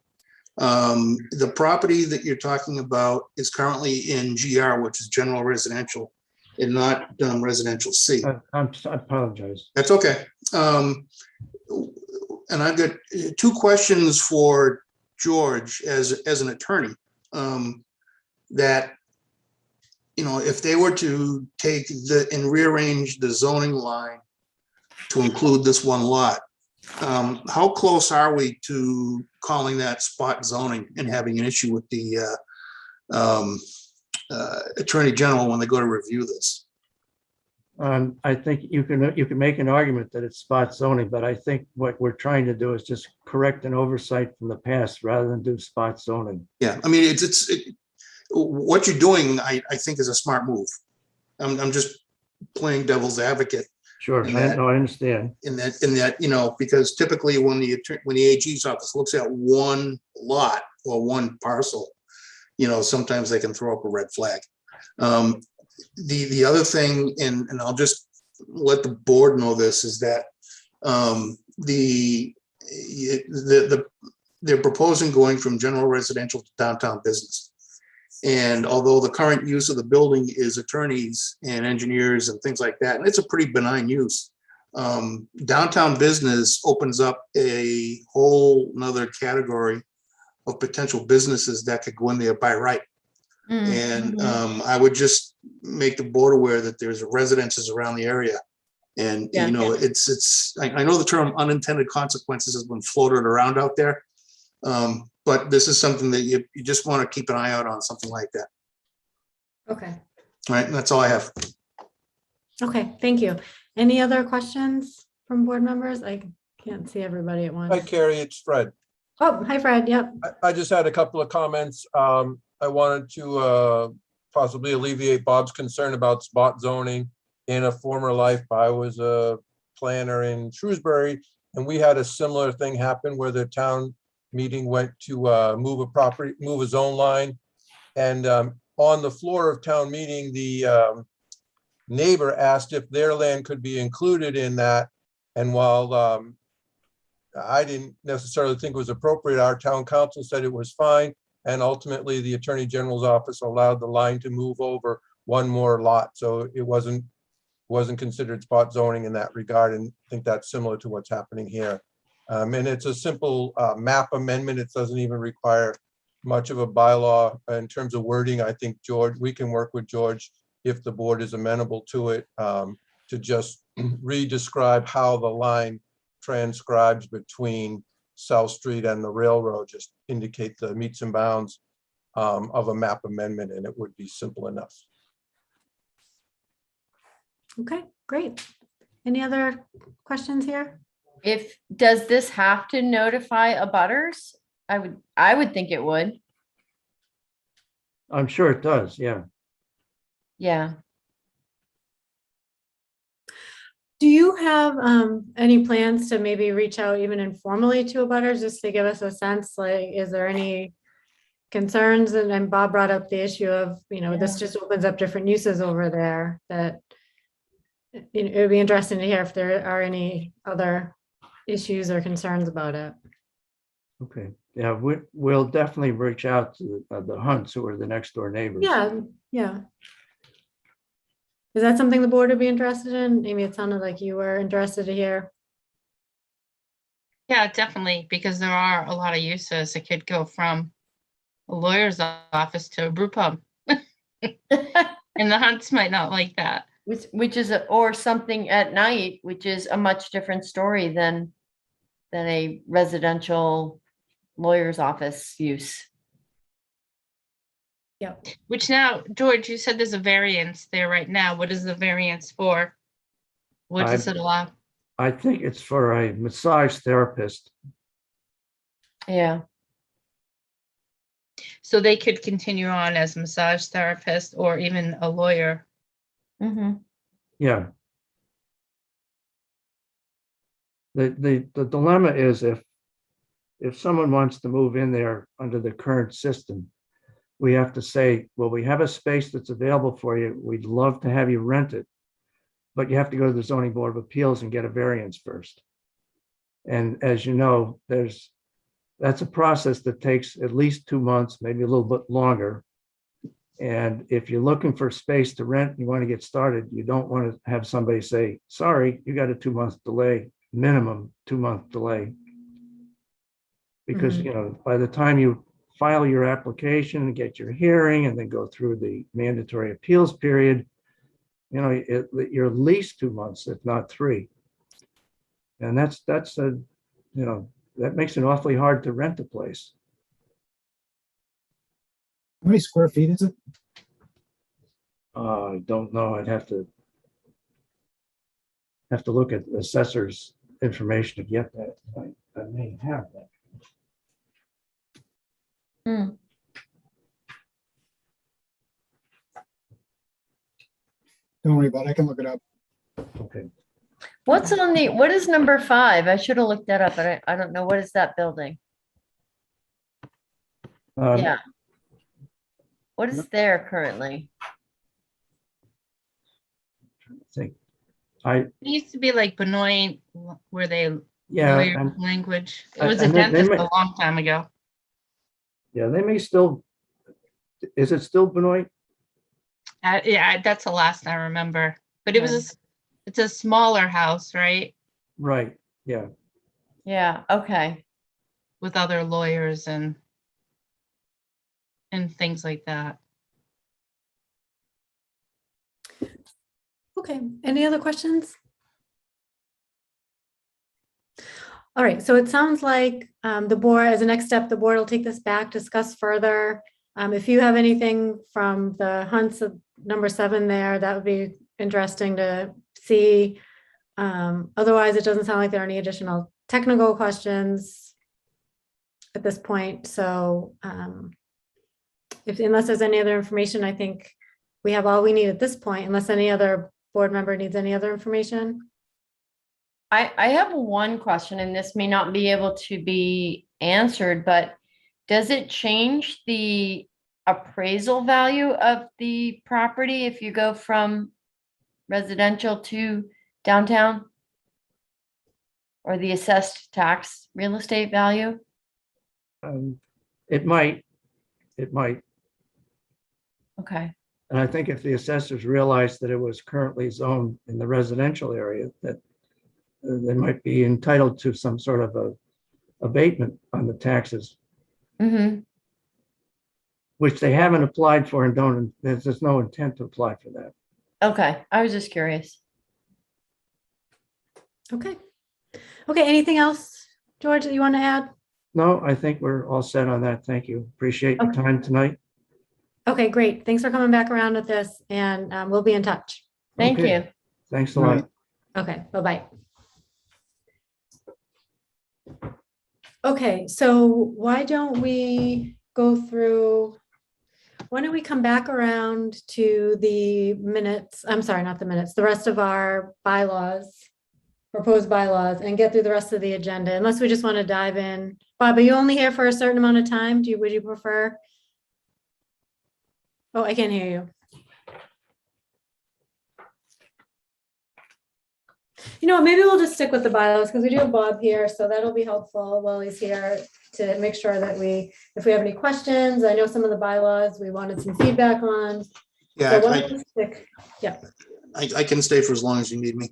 The property that you're talking about is currently in GR, which is general residential, and not residential C. I apologize. That's okay. And I've got 2 questions for George as an attorney. That, if they were to take and rearrange the zoning line to include this one lot, how close are we to calling that spot zoning and having an issue with the Attorney General when they go to review this? I think you can make an argument that it's spot zoning, but I think what we're trying to do is just correct an oversight from the past rather than do spot zoning. Yeah, I mean, what you're doing, I think, is a smart move. I'm just playing devil's advocate Sure, And I that- understand. in that, because typically when the AG's office looks at one lot or one parcel, sometimes they can throw up a red flag. The other thing, and I'll just let the board know this, is that they're proposing going from general residential to downtown business. And although the current use of the building is attorneys and engineers and things like that, and it's a pretty benign use, downtown business opens up a whole nother category of potential businesses that could go in there by right. And I would just make the board aware that there's residences around the area. And, Yeah. you know, I know the term unintended consequences has been floated around out there. But this is something that you just want to keep an eye out on, something like that. Okay, All right, and that's all I have. okay, thank you. Any other questions from board members? I can't see everybody at Hi, once. Carrie, it's Fred. Oh, hi, Fred. Yep. I just had a couple of comments. I wanted to possibly alleviate Bob's concern about spot zoning. In a former life, I was a planner in Shrewsbury, and we had a similar thing happen where the town meeting went to move a zone line. And on the floor of town meeting, the neighbor asked if their land could be included in that. And while I didn't necessarily think it was appropriate, our town council said it was fine. And ultimately, the Attorney General's office allowed the line to move over one more lot. So it wasn't considered spot zoning in that regard. And I think that's similar to what's happening here. And it's a simple map amendment. It doesn't even require much of a bylaw in terms of wording. I think, George, we can work with George if the board is amenable to it, to just re-describe how the line transcribes between South Street and the railroad, just indicate the meets and bounds of a map amendment, and it would be simple enough. Okay, great. Any other questions here? Does this have to notify abutters? I would think it would. I'm sure it does, yeah. Yeah. Do you have any plans to maybe reach out even informally to abutters just to give us a sense, like, is there any concerns? And Bob brought up the issue of, you know, this just opens up different uses over there that it would be interesting to hear if there are any other issues or concerns about it. Okay, yeah, we'll definitely reach out to the Hunts, who are the next door neighbors. Yeah, yeah. Is that something the board would be interested in? Amy, it sounded like you were interested to hear. Yeah, definitely, because there are a lot of uses. It could go from a lawyer's office to a brew pub. And the Hunts might not like that. Which is, or something at night, which is a much different story than a residential lawyer's office use. Yep. Which now, George, you said there's a variance there right now. What is the variance for? What does it allow? I think it's for a massage therapist. Yeah. So they could continue on as a massage therapist or even a lawyer. Mm-hmm. Yeah. The dilemma is if someone wants to move in there under the current system, we have to say, well, we have a space that's available for you. We'd love to have you rent it, but you have to go to the zoning board of appeals and get a variance first. And as you know, that's a process that takes at least 2 months, maybe a little bit longer. And if you're looking for space to rent, you want to get started, you don't want to have somebody say, sorry, you got a 2-month delay, minimum 2-month delay. Because, you know, by the time you file your application and get your hearing and then go through the mandatory appeals period, you know, you're at least 2 months, if not 3. And that's a, you know, that makes it awfully hard to rent a place. How many square feet is it? I don't know. I'd have to look at the assessor's information to get that. I may have that. Mm. Don't worry about it. I can look it up. Okay. What is number 5? I should have looked that up, but I don't know. What is that building? Yeah. What is there currently? I think It used to be like Benoit, where they yeah, lawyer and, language. It was a and they dentist may- a long time ago. yeah, they may still is it still Benoit? Yeah, that's the last I remember, but it was, it's a smaller house, right? Right, yeah. Yeah, okay. With other lawyers and things like that. Okay, any other questions? All right, so it sounds like the board, as a next step, the board will take this back, discuss further. If you have anything from the hunts of number 7 there, that would be interesting to see. Otherwise, it doesn't sound like there are any additional technical questions at this point. So unless there's any other information, I think we have all we need at this point, unless any other board member needs any other information. I have one question, and this may not be able to be answered, but does it change the appraisal value of the property if you go from residential to downtown? Or the assessed tax real estate value? It might. Okay, And I think if the assessors realized that it was currently zoned in the residential area, that they might be entitled to some sort of a abatement on the taxes, which they haven't applied for and don't, there's no intent to apply for that. okay, I was just curious. Okay. Okay, anything else, George, that you want to add? No, I think we're all set on that. Thank you. Appreciate your time tonight. Okay, great. Thanks for coming back around with this, and we'll be in touch. Thank Okay. you. Thanks a lot. Okay, bye-bye. Okay, so why don't we come back around to the minutes? I'm sorry, not the minutes, the rest of our bylaws, proposed bylaws, and get through the rest of the agenda, unless we just want to dive in. Bob, are you only here for a certain amount of time? Would you prefer? Oh, I can't hear you. You know what, maybe we'll just stick with the bylaws because we do have Bob here, so that'll be helpful while he's here to make sure that if we have any questions, I know some of the bylaws we wanted some feedback on. Yeah, So why don't we stick- yeah. I can stay for as long as you need me.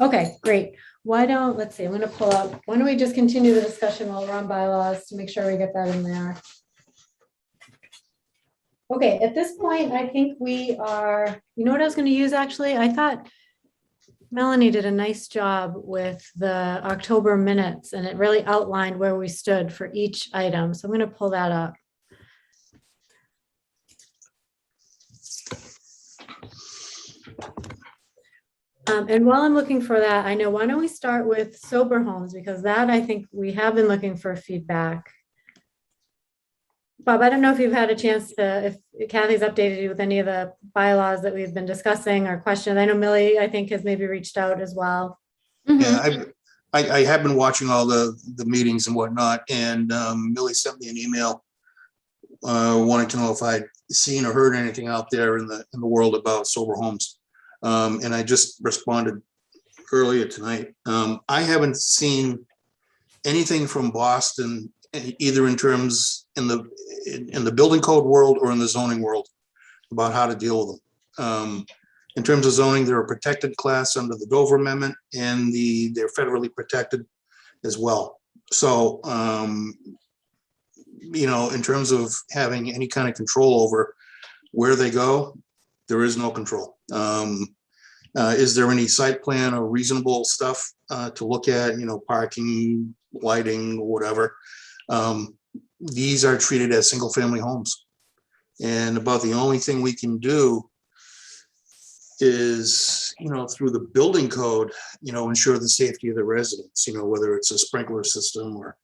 Okay, great. Let's see, I'm gonna pull up, why don't we just continue the discussion while we're on bylaws to make sure we get that in there. Okay, at this point, I think we are, you know what I was gonna use actually? I thought Melanie did a nice job with the October minutes and it really outlined where we stood for each item. So I'm gonna pull that up. And while I'm looking for that, I know, why don't we start with sober homes, because that I think we have been looking for feedback. Bob, I don't know if you've had a chance to, if Kathy's updated you with any of the bylaws that we've been discussing or questions. I know Millie, I think, has maybe reached out as well. Yeah, I have been watching all the meetings and whatnot, and Millie sent me an email wanting to know if I'd seen or heard anything out there in the world about sober homes. And I just responded earlier tonight. I haven't seen anything from Boston, either in terms in the building code world or in the zoning world, about how to deal with them. In terms of zoning, they're a protected class under the Dover Amendment, and they're federally protected as well. So, you know, in terms of having any kind of control over where they go, there is no control. Is there any site plan or reasonable stuff to look at, you know, parking, lighting, or whatever? These are treated as single family homes. And about the only thing we can do is, you know, through the building code, you know, ensure the safety of the residents, you know, whether it's a sprinkler system or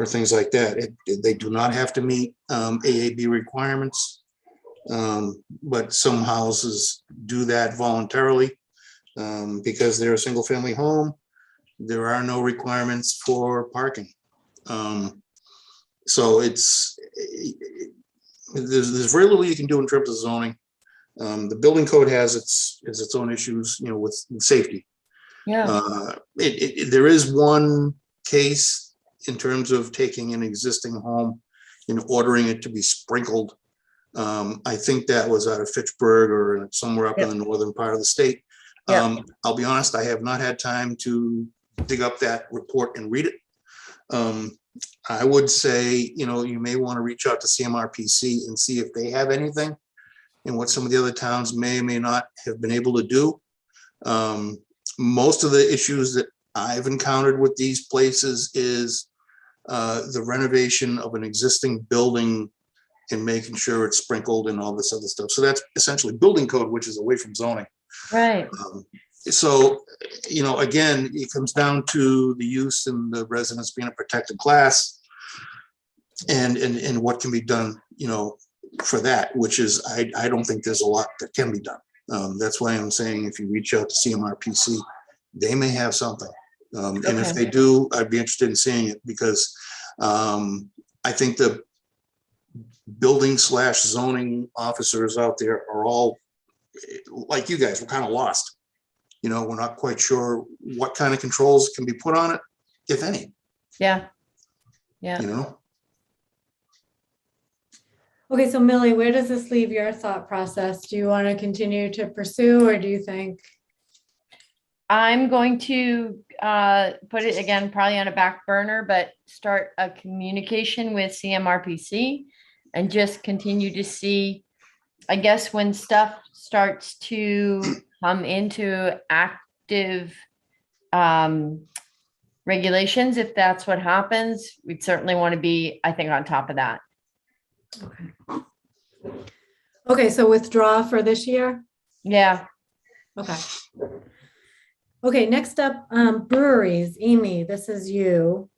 things like that. They do not have to meet AAB requirements. But some houses do that voluntarily because they're a single family home. There are no requirements for parking. So there's very little you can do in terms of zoning. The building code has its own issues, you know, with safety. Yeah. There is one case in terms of taking an existing home and ordering it to be sprinkled I think that was out of Fitchburg or somewhere up in the northern part of the state. Yep. I'll be honest, I have not had time to dig up that report and read it. I would say, you may want to reach out to CMRPC and see if they have anything and what some of the other towns may or may not have been able to do. Most of the issues that I've encountered with these places is the renovation of an existing building and making sure it's sprinkled and all this other stuff. So that's essentially building code, which is away from zoning. Right. So, again, it comes down to the use and the residents being a protected class and what can be done, for that, which is, I don't think there's a lot that can be done. That's why I'm saying if you reach out to CMRPC, they may have something. And if Okay. they do, I'd be interested in seeing it because I think the building/zoning officers out there are all like you guys. We're kind of lost. We're not quite sure what kind of controls can be put on it, if any. Yeah. Yeah. Okay, so Millie, where does this leave your thought process? Do you want to continue to pursue, or do you think? I'm going to put it again, probably on a back burner, but start a communication with CMRPC and just continue to see, I guess, when stuff starts to come into active regulations, if that's what happens, we'd certainly want to be, I think, on top of that. Okay. Okay, so withdraw for this year? Yeah. Okay. Okay, next up, breweries. Amy, this is you.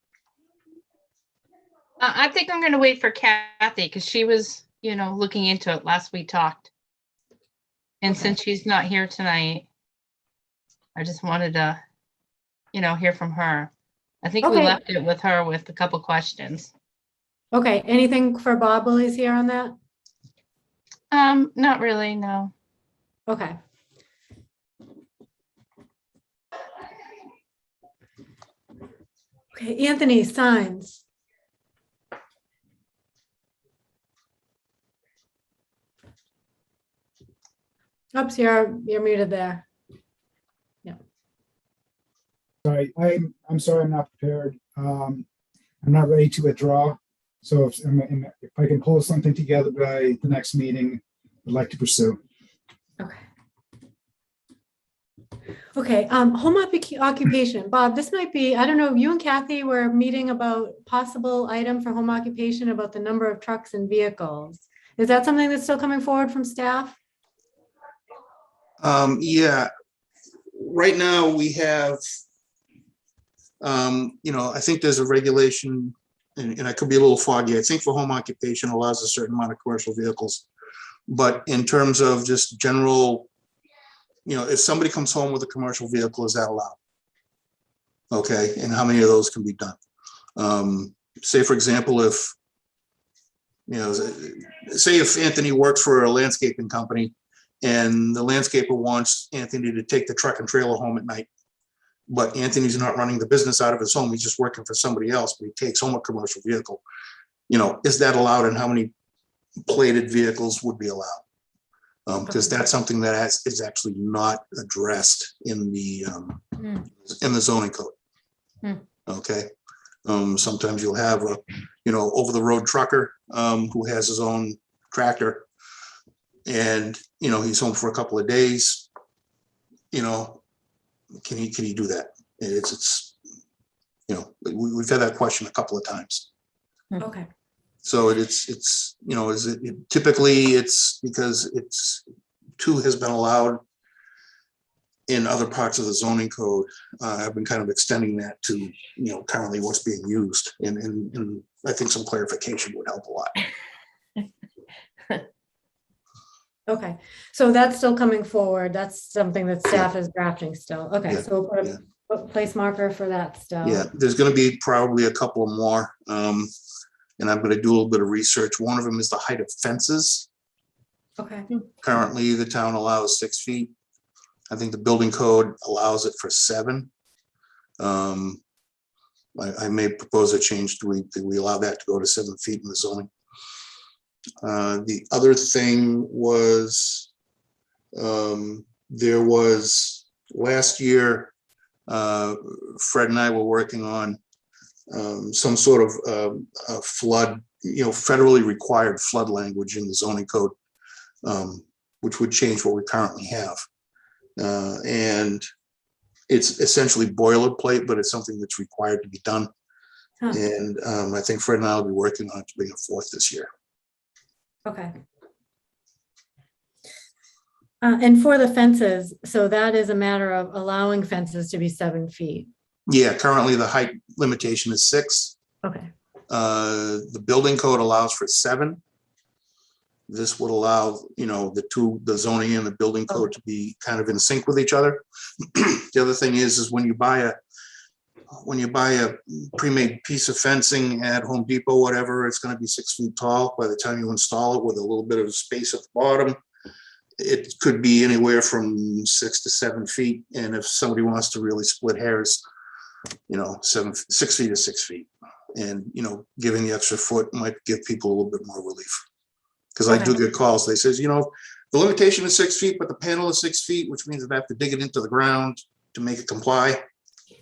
I think I'm going to wait for Kathy because she was, looking into it last we talked. And Okay. since she's not here tonight, I just wanted to, hear from her. I think we Okay. left it with her with a couple questions. Okay, anything for Bob while he's here on that? Not really, no. Okay. Okay, Anthony, signs. Oops, you're muted there. Sorry, I'm sorry, I'm not prepared. I'm not ready to withdraw. So if I can pull something together by the next meeting, I'd like to pursue. Okay. Okay, home occupation. Bob, this might be, I don't know, you and Kathy were meeting about possible item for home occupation about the number of trucks and vehicles. Is that something that's still coming forward from staff? Yeah. Right now we have, I think there's a regulation, and I could be a little foggy. I think for home occupation allows a certain amount of commercial vehicles. But in terms of just general, if somebody comes home with a commercial vehicle, is that allowed? Okay, and how many of those can be done? Say, for example, if, say if Anthony works for a landscaping company and the landscaper wants Anthony to take the truck and trailer home at night, but Anthony's not running the business out of his home, he's just working for somebody else, but he takes home a commercial vehicle. Is that allowed, and how many plated vehicles would be allowed? Because that's something that is actually not addressed in the zoning code. Okay. Sometimes you'll have a, over the road trucker who has his own tractor, and he's home for a couple of days. Can he do that? It's we've had that question a couple of times. Okay. So it's typically it's because two has been allowed in other parts of the zoning code. I've been kind of extending that to currently what's being used, and I think some clarification would help a lot. Okay, so that's still coming forward. That's something that staff is drafting still. Okay, Yeah, so we'll put a place marker for that still. Yeah, there's going to be probably a couple more, and I'm going to do a little bit of research. One of them is the height of fences. Okay, Currently, the town allows 6 feet. I think the building code allows it for 7. I may propose a change. Do we allow that to go to 7 feet in the zoning? The other thing was, there was last year, Fred and I were working on some sort of a flood, federally required flood language in the zoning code, which would change what we currently have. And it's essentially boilerplate, but it's something that's required to be done. Huh. And I think Fred and I will be working on it to bring it forth this year. Okay. And for the fences, so that is a matter of allowing fences to be 7 feet. Yeah, currently the height limitation is 6. Okay. The building code allows for 7. This would allow, the zoning and the building code to be kind of in sync with each other. The other thing is when you buy a pre-made piece of fencing at Home Depot, whatever, it's going to be 6 feet tall. By the time you install it with a little bit of space at the bottom, it could be anywhere from 6 to 7 feet. And if somebody wants to really split hairs, 6 feet is 6 feet. And, giving the extra foot might give people a little bit more relief. Because I do get calls. They says, the limitation is 6 feet, but the panel is 6 feet, which means I have to dig it into the ground to make it comply.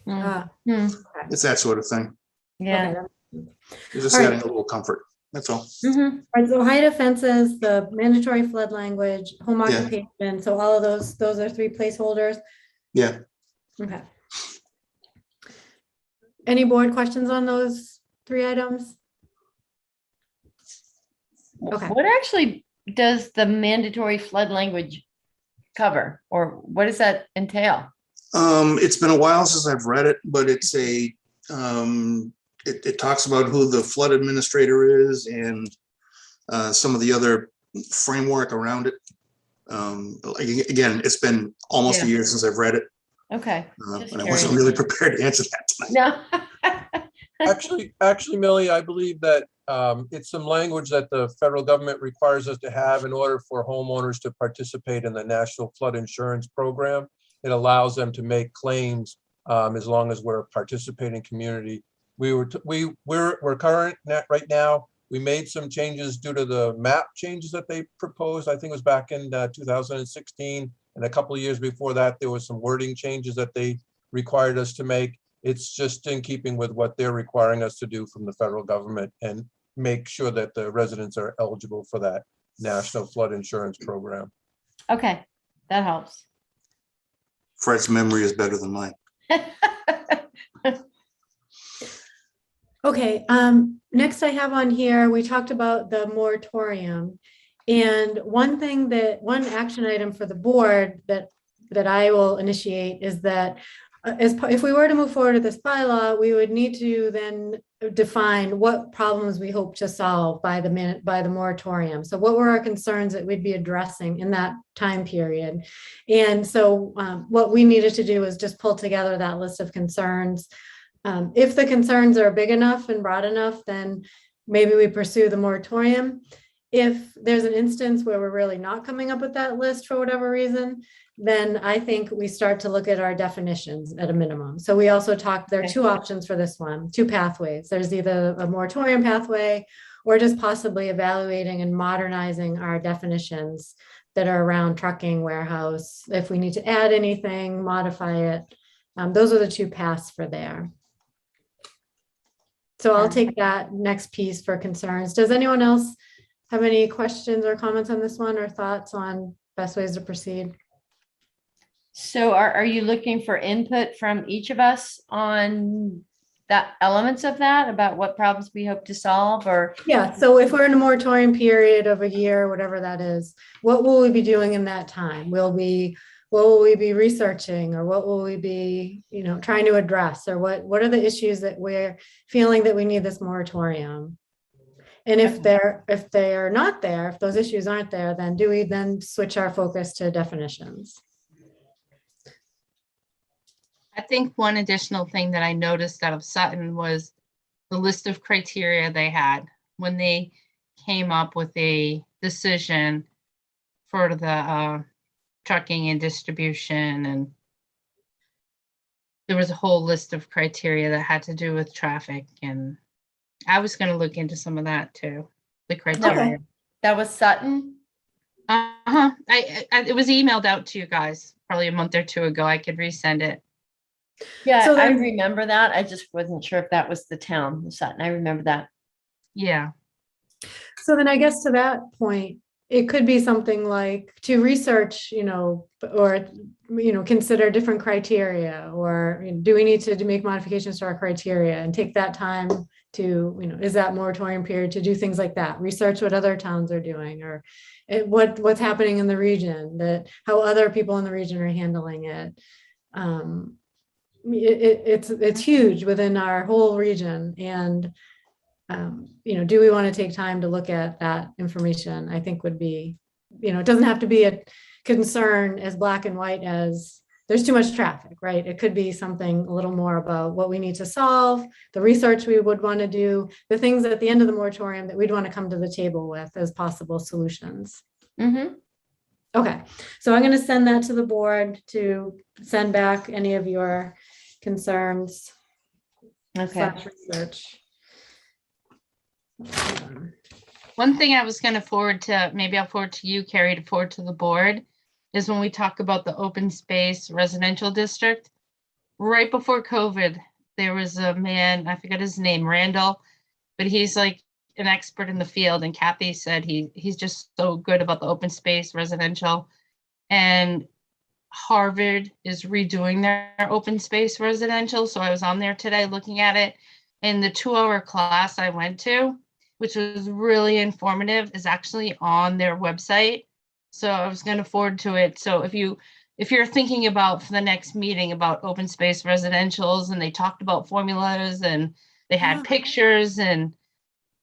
It's that sort of thing. Yeah. Okay. You're just All right. adding a little comfort. That's all. All right, so height of fences, the mandatory flood language, home Yeah. occupation, so all of those are 3 placeholders. Yeah. Okay. Any board questions on those 3 items? Okay. What actually does the mandatory flood language cover, or what does that entail? It's been a while since I've read it, but it's it talks about who the flood administrator is and some of the other framework around it. Again, it's been almost a year since I've read it. Okay. And I wasn't really prepared to answer that tonight. No. Actually, Millie, I believe that it's some language that the federal government requires us to have in order for homeowners to participate in the National Flood Insurance Program. It allows them to make claims as long as we're a participating community. We're current right now. We made some changes due to the map changes that they proposed. I think it was back in 2016, and a couple of years before that, there was some wording changes that they required us to make. It's just in keeping with what they're requiring us to do from the federal government and make sure that the residents are eligible for that National Flood Insurance Program. Okay, that helps. Fred's memory is better than mine. Okay, next I have on here, we talked about the moratorium. And one action item for the board that I will initiate is that if we were to move forward with this bylaw, we would need to then define what problems we hope to solve by the moratorium. So what were our concerns that we'd be addressing in that time period? And so what we needed to do was just pull together that list of concerns. If the concerns are big enough and broad enough, then maybe we pursue the moratorium. If there's an instance where we're really not coming up with that list for whatever reason, then I think we start to look at our definitions at a minimum. So we also talked, there are 2 options for this one, 2 pathways. There's either a moratorium pathway or just possibly evaluating and modernizing our definitions that are around trucking, warehouse. If we need to add anything, modify it. Those are the 2 paths for there. So I'll take that next piece for concerns. Does anyone else have any questions or comments on this one or thoughts on best ways to proceed? So are you looking for input from each of us on that elements of that, about what problems we hope to solve? Or Yeah, so if we're in a moratorium period of a year, whatever that is, what will we be doing in that time? What will we be researching, or what will we be, trying to address, or what are the issues that we're feeling that we need this moratorium? And if they're not there, if those issues aren't there, then do we then switch our focus to definitions? I think one additional thing that I noticed out of Sutton was the list of criteria they had when they came up with a decision for the trucking and distribution. And there was a whole list of criteria that had to do with traffic. And I was going to look into some of that too, the criteria. That was Sutton? It was emailed out to you guys probably a month or two ago. I could resend it. Yeah, So I then- remember that. I just wasn't sure if that was the town, Sutton. I remember that. Yeah. So then I guess to that point, it could be something like to research, or, consider different criteria, or do we need to make modifications to our criteria and take that time to, is that moratorium period to do things like that, research what other towns are doing, or what's happening in the region, how other people in the region are handling it. It's huge within our whole region, and do we want to take time to look at that information? I think would be, it doesn't have to be a concern as black and white as there's too much traffic, right? It could be something a little more about what we need to solve, the research we would want to do, the things at the end of the moratorium that we'd want to come to the table with as possible solutions. Mm-hmm. Okay, so I'm going to send that to the board to send back any of your concerns Okay. / research. One thing I was going to forward to, maybe I'll forward to you, Carrie, to forward to the board, is when we talk about the open space residential district. Right before COVID, there was a man, I forget his name, Randall, but he's like an expert in the field. And Kathy said he's just so good about the open space residential. And Harvard is redoing their open space residential. So I was on there today looking at it. And the 2-hour class I went to, which was really informative, is actually on their website. So I was going to forward to it. So if you're thinking about for the next meeting about open space residentials, and they talked about formulas and they had pictures, and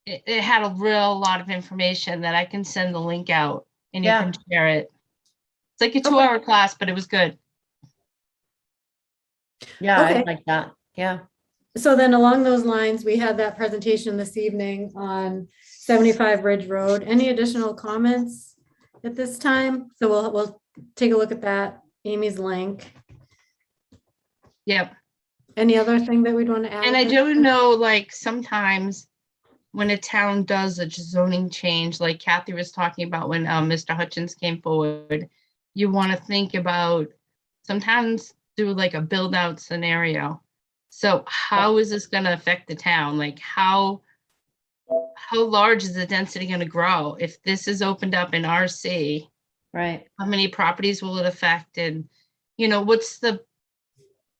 it had a lot of information that I can send the link out and you can share it. It's like a 2-hour class, but it was good. Yeah, Okay. I like that. Yeah. So then along those lines, we had that presentation this evening on 75 Ridge Road. Any additional comments at this time? So we'll take a look at that, Amy's link. Yep. Any other thing that we'd want to add? And I do know, like, sometimes when a town does a zoning change, like Kathy was talking about when Mr. Hutchins came forward, you want to think about sometimes do like a build out scenario. So how is this going to affect the town? Like how large is the density going to grow? If this is opened up in RC, Right. how many properties will it affect? And, what's the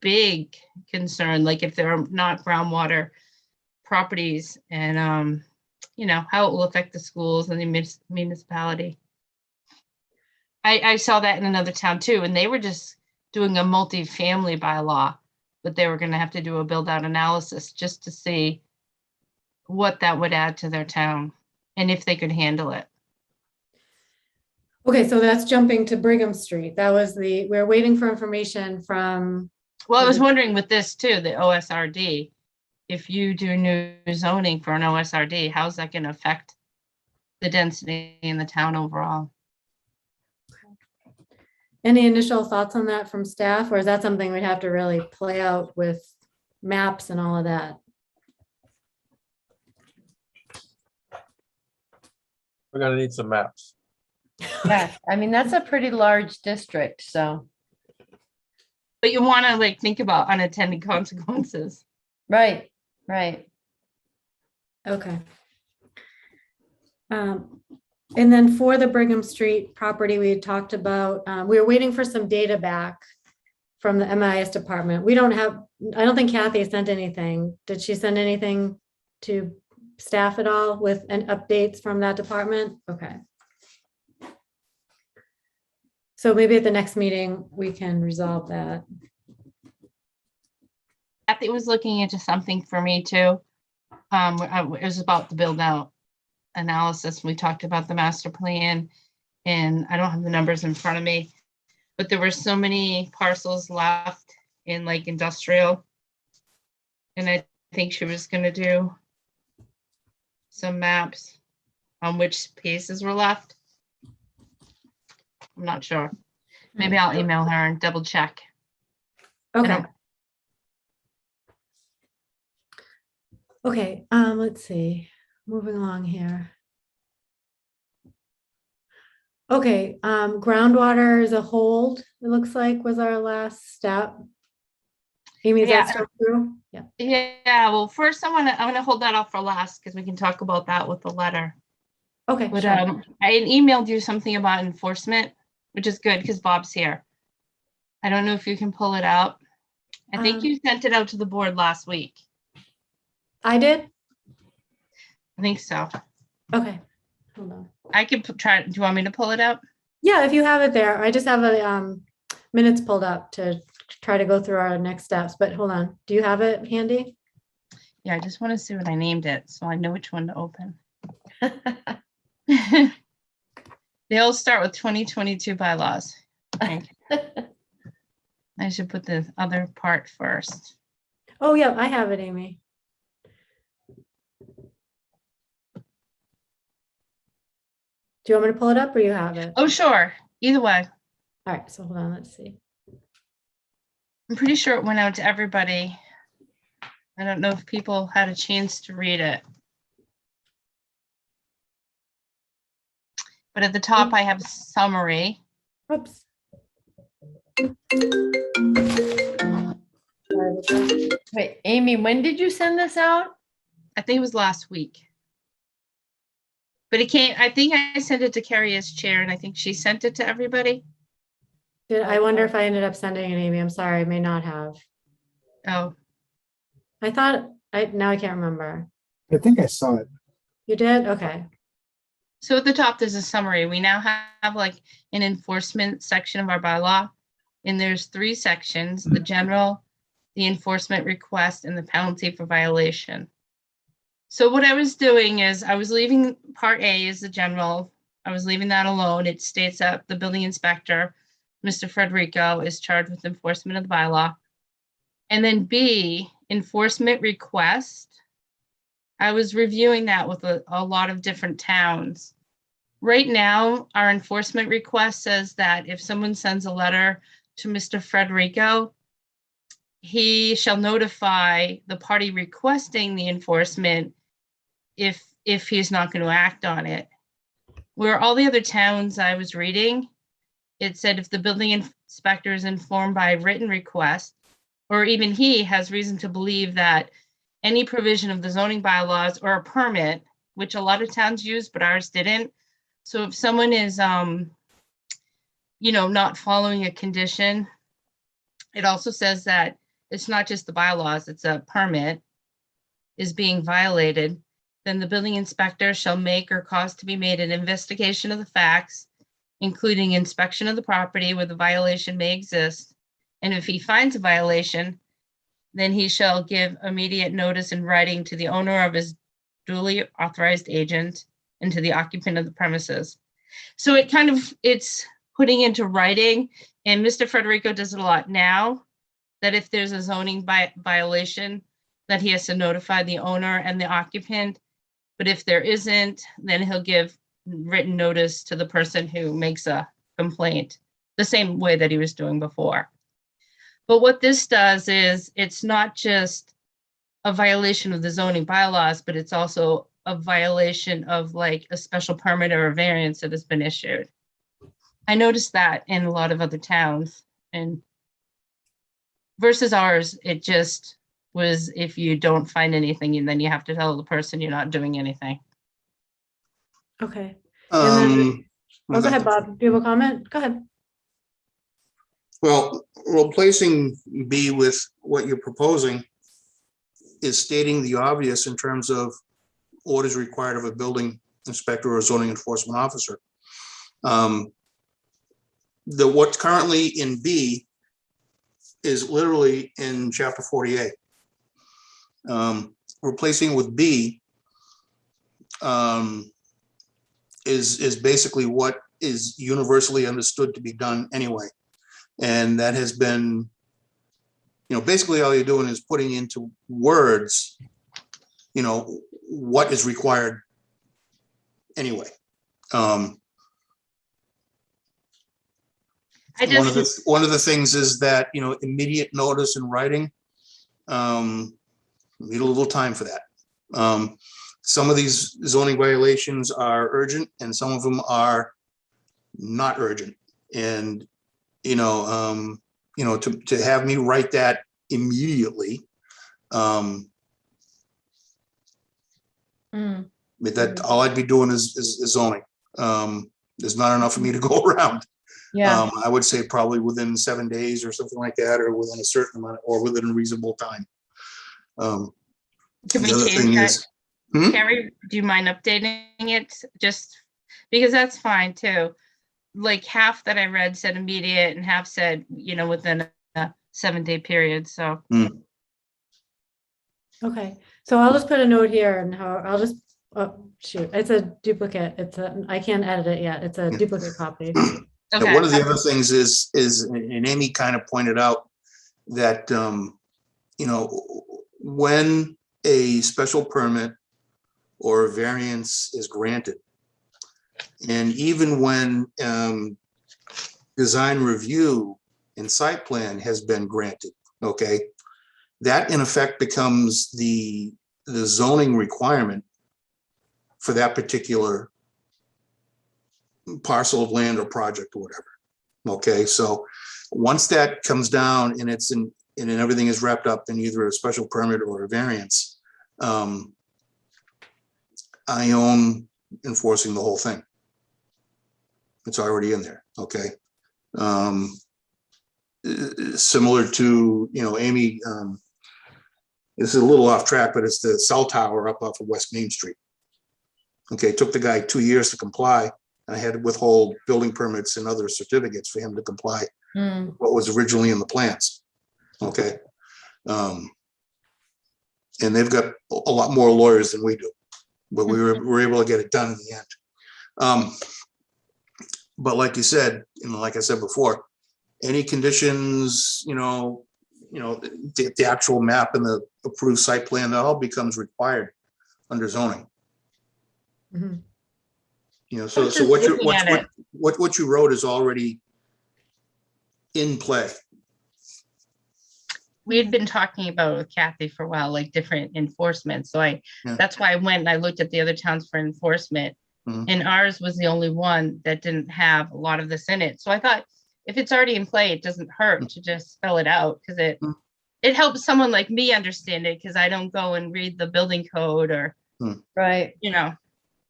big concern? Like if there are not groundwater properties, and, how it will affect the schools and the municipality. I saw that in another town too, and they were just doing a multi-family bylaw, but they were going to have to do a build out analysis just to see what that would add to their town and if they could handle it. Okay, so that's jumping to Brigham Street. That was we're waiting for information from. Well, I was wondering with this too, the OSRD, if you do new zoning for an OSRD, how's that going to affect the density in the town overall? Any initial thoughts on that from staff, or is that something we'd have to really play out with maps and all of that? We're gonna need some maps. Yeah. I mean, that's a pretty large district, so. But you want to think about unintended consequences. Right. Right. Okay. And then for the Brigham Street property, we had talked about, we were waiting for some data back from the MIS department. I don't think Kathy sent anything. Did she send anything to staff at all with updates from that department? Okay. So maybe at the next meeting, we can resolve that. Kathy was looking into something for me too. It was about the build out analysis. We talked about the master plan, and I don't have the numbers in front of me, but there were so many parcels left in industrial. And I think she was going to do some maps on which pieces were left. I'm not sure. Maybe I'll email her and double check. Okay. Okay, let's see, moving along here. Okay, groundwater is a hold, it looks like was our last step. Amy, is that Yeah. still true? Yeah. Yeah, well, first I'm gonna hold that off for last because we can talk about that with the letter. Okay, But sure. I had emailed you something about enforcement, which is good because Bob's here. I don't know if you can pull it up. I think you sent it out to the board last week. I did? I think so. Okay, hold on. I could try. Do you want me to pull it up? Yeah, if you have it there, I just have a minutes pulled up to try to go through our next steps, but hold on. Do you have it handy? Yeah, I just want to see what I named it so I know which one to open. They all start with 2022 bylaws. Okay. I should put the other part first. Oh, yeah, I have it, Amy. Do you want me to pull it up or you have it? Oh, sure. Either way, All right, so hold on, let's see. I'm pretty sure it went out to everybody. I don't know if people had a chance to read it. But at the top, I have a summary. Oops. Sorry about that. Wait, Amy, when did you send this out? I think it was last week. But it came, I think I sent it to Carrie as chair, and I think she sent it to everybody. I wonder if I ended up sending it, Amy. I'm sorry, I may not have. Oh, I thought, now I can't remember. I think I saw it. You did? Okay. so at the top, there's a summary. We now have like an enforcement section of our bylaw. And there's 3 sections: the general, the enforcement request, and the penalty for violation. So what I was doing is I was leaving part A as the general. I was leaving that alone. It states that the building inspector, Mr. Federico, is charged with enforcement of the bylaw. And then B, enforcement request. I was reviewing that with a lot of different towns. Right now, our enforcement request says that if someone sends a letter to Mr. Federico, he shall notify the party requesting the enforcement if he's not going to act on it. Where all the other towns I was reading, it said if the building inspector is informed by written request, or even he has reason to believe that any provision of the zoning bylaws or a permit, which a lot of towns use, but ours didn't. So if someone is, not following a condition, it also says that it's not just the bylaws, it's a permit is being violated, then the building inspector shall make or cause to be made an investigation of the facts, including inspection of the property where the violation may exist. And if he finds a violation, then he shall give immediate notice in writing to the owner of his duly authorized agent and to the occupant of the premises. So it's putting into writing, and Mr. Federico does it a lot now, that if there's a zoning violation, that he has to notify the owner and the occupant. But if there isn't, then he'll give written notice to the person who makes a complaint, the same way that he was doing before. But what this does is it's not just a violation of the zoning bylaws, but it's also a violation of like a special permit or a variance that has been issued. I noticed that in a lot of other towns, and versus ours, it just was if you don't find anything, and then you have to tell the person you're not doing anything. Okay. And then, go ahead, Bob. Do you have a comment? Go ahead. Well, replacing B with what you're proposing is stating the obvious in terms of what is required of a building inspector or zoning enforcement officer. What's currently in B is literally in chapter 48. Replacing with B is basically what is universally understood to be done anyway. And that has been, basically all you're doing is putting into words, what is required anyway. One of the things is that, immediate notice in writing, need a little time for that. Some of these zoning violations are urgent and some of them are not urgent. And, to have me write that immediately, that all I'd be doing is zoning. There's not enough for me to go around. Yeah. I would say probably within 7 days or something like that, or within a certain amount, or within a reasonable time. Can we The other change thing that? is, Hmm? Carrie, do you mind updating it? Just because that's fine too. Like half that I read said immediate and half said, within a 7-day period. So Okay, so I'll just put a note here and I'll just, oh, shoot, it's a duplicate. I can't edit it yet. It's a duplicate copy. And one of the other things is, and Amy kind of pointed out that, when a special permit or a variance is granted, and even when design review and site plan has been granted, okay, that in effect becomes the zoning requirement for that particular parcel of land or project or whatever. Okay, so once that comes down and it's in, and everything is wrapped up in either a special permit or a variance, I own enforcing the whole thing. It's already in there. Okay. Similar to, Amy, this is a little off track, but it's the cell tower up off of West Main Street. Okay, it took the guy 2 years to comply. I had to withhold building permits and other certificates for him to comply with what was originally in the plans. Okay. And they've got a lot more lawyers than we do, but we were able to get it done in the end. But like you said, like I said before, any conditions, the actual map and the approved site plan, that all becomes required under zoning. Mhm. So just what you wrote is already in play. we had been talking about with Kathy for a while, like different enforcement. So that's why I went and I looked at the other towns for enforcement. Mhm. And ours was the only one that didn't have a lot of this in it. So I thought if it's already in play, it doesn't hurt to just spell it out, because it helps someone like me understand it, because I don't go and read the building code or, Right.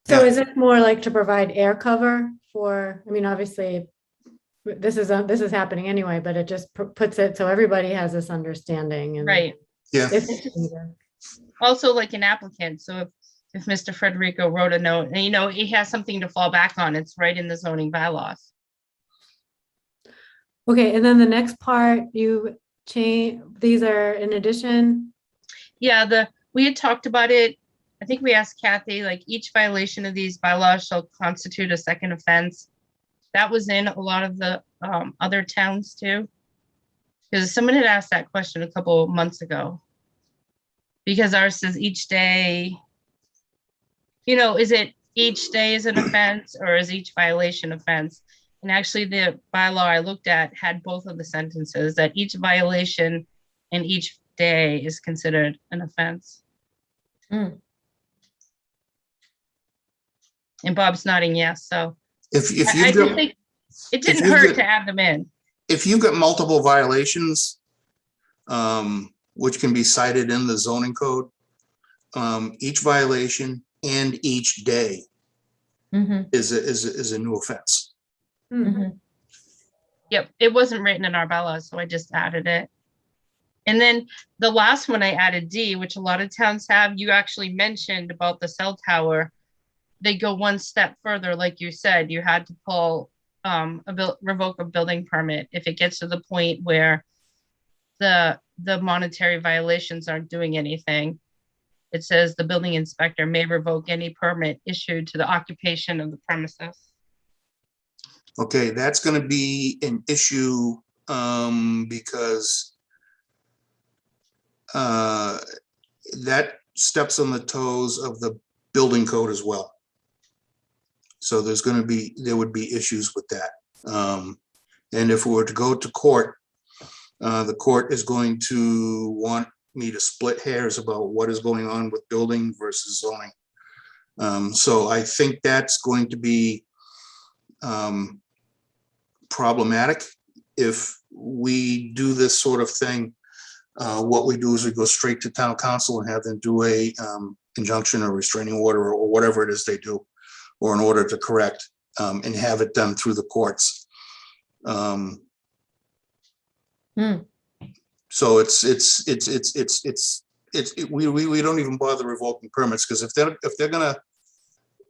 So is it more like to provide air cover for, obviously, this is happening anyway, but it just puts it so everybody has this understanding. And right. Yeah. Also like an applicant. So if Mr. Federico wrote a note and, he has something to fall back on, it's right in the zoning bylaws. Okay, and then the next part, you change, these are in addition. Yeah, we had talked about it. I think we asked Kathy, like each violation of these bylaws shall constitute a second offense. That was in a lot of the other towns too. Because someone had asked that question a couple of months ago. Because ours says each day, is it each day is an offense or is each violation offense? And actually the bylaw I looked at had both of the sentences, that each violation and each day is considered an offense. And Bob's nodding yes, so I just think it didn't hurt to add them in. If you've got multiple violations, which can be cited in the zoning code, each violation and each day is a new offense. Yep, it wasn't written in our bylaws, so I just added it. And then the last one I added D, which a lot of towns have. You actually mentioned about the cell tower. They go one step further, like you said, you had to pull revoke a building permit if it gets to the point where the monetary violations aren't doing anything. It says the building inspector may revoke any permit issued to the occupation of the premises. Okay, that's going to be an issue because that steps on the toes of the building code as well. So there would be issues with that. And if we were to go to court, the court is going to want me to split hairs about what is going on with building versus zoning. So I think that's going to be problematic. If we do this sort of thing, what we do is we go straight to town council and have them do a injunction or restraining order or whatever it is they do, or an order to correct, and have it done through the courts. So we don't even bother revoking permits, because if they're gonna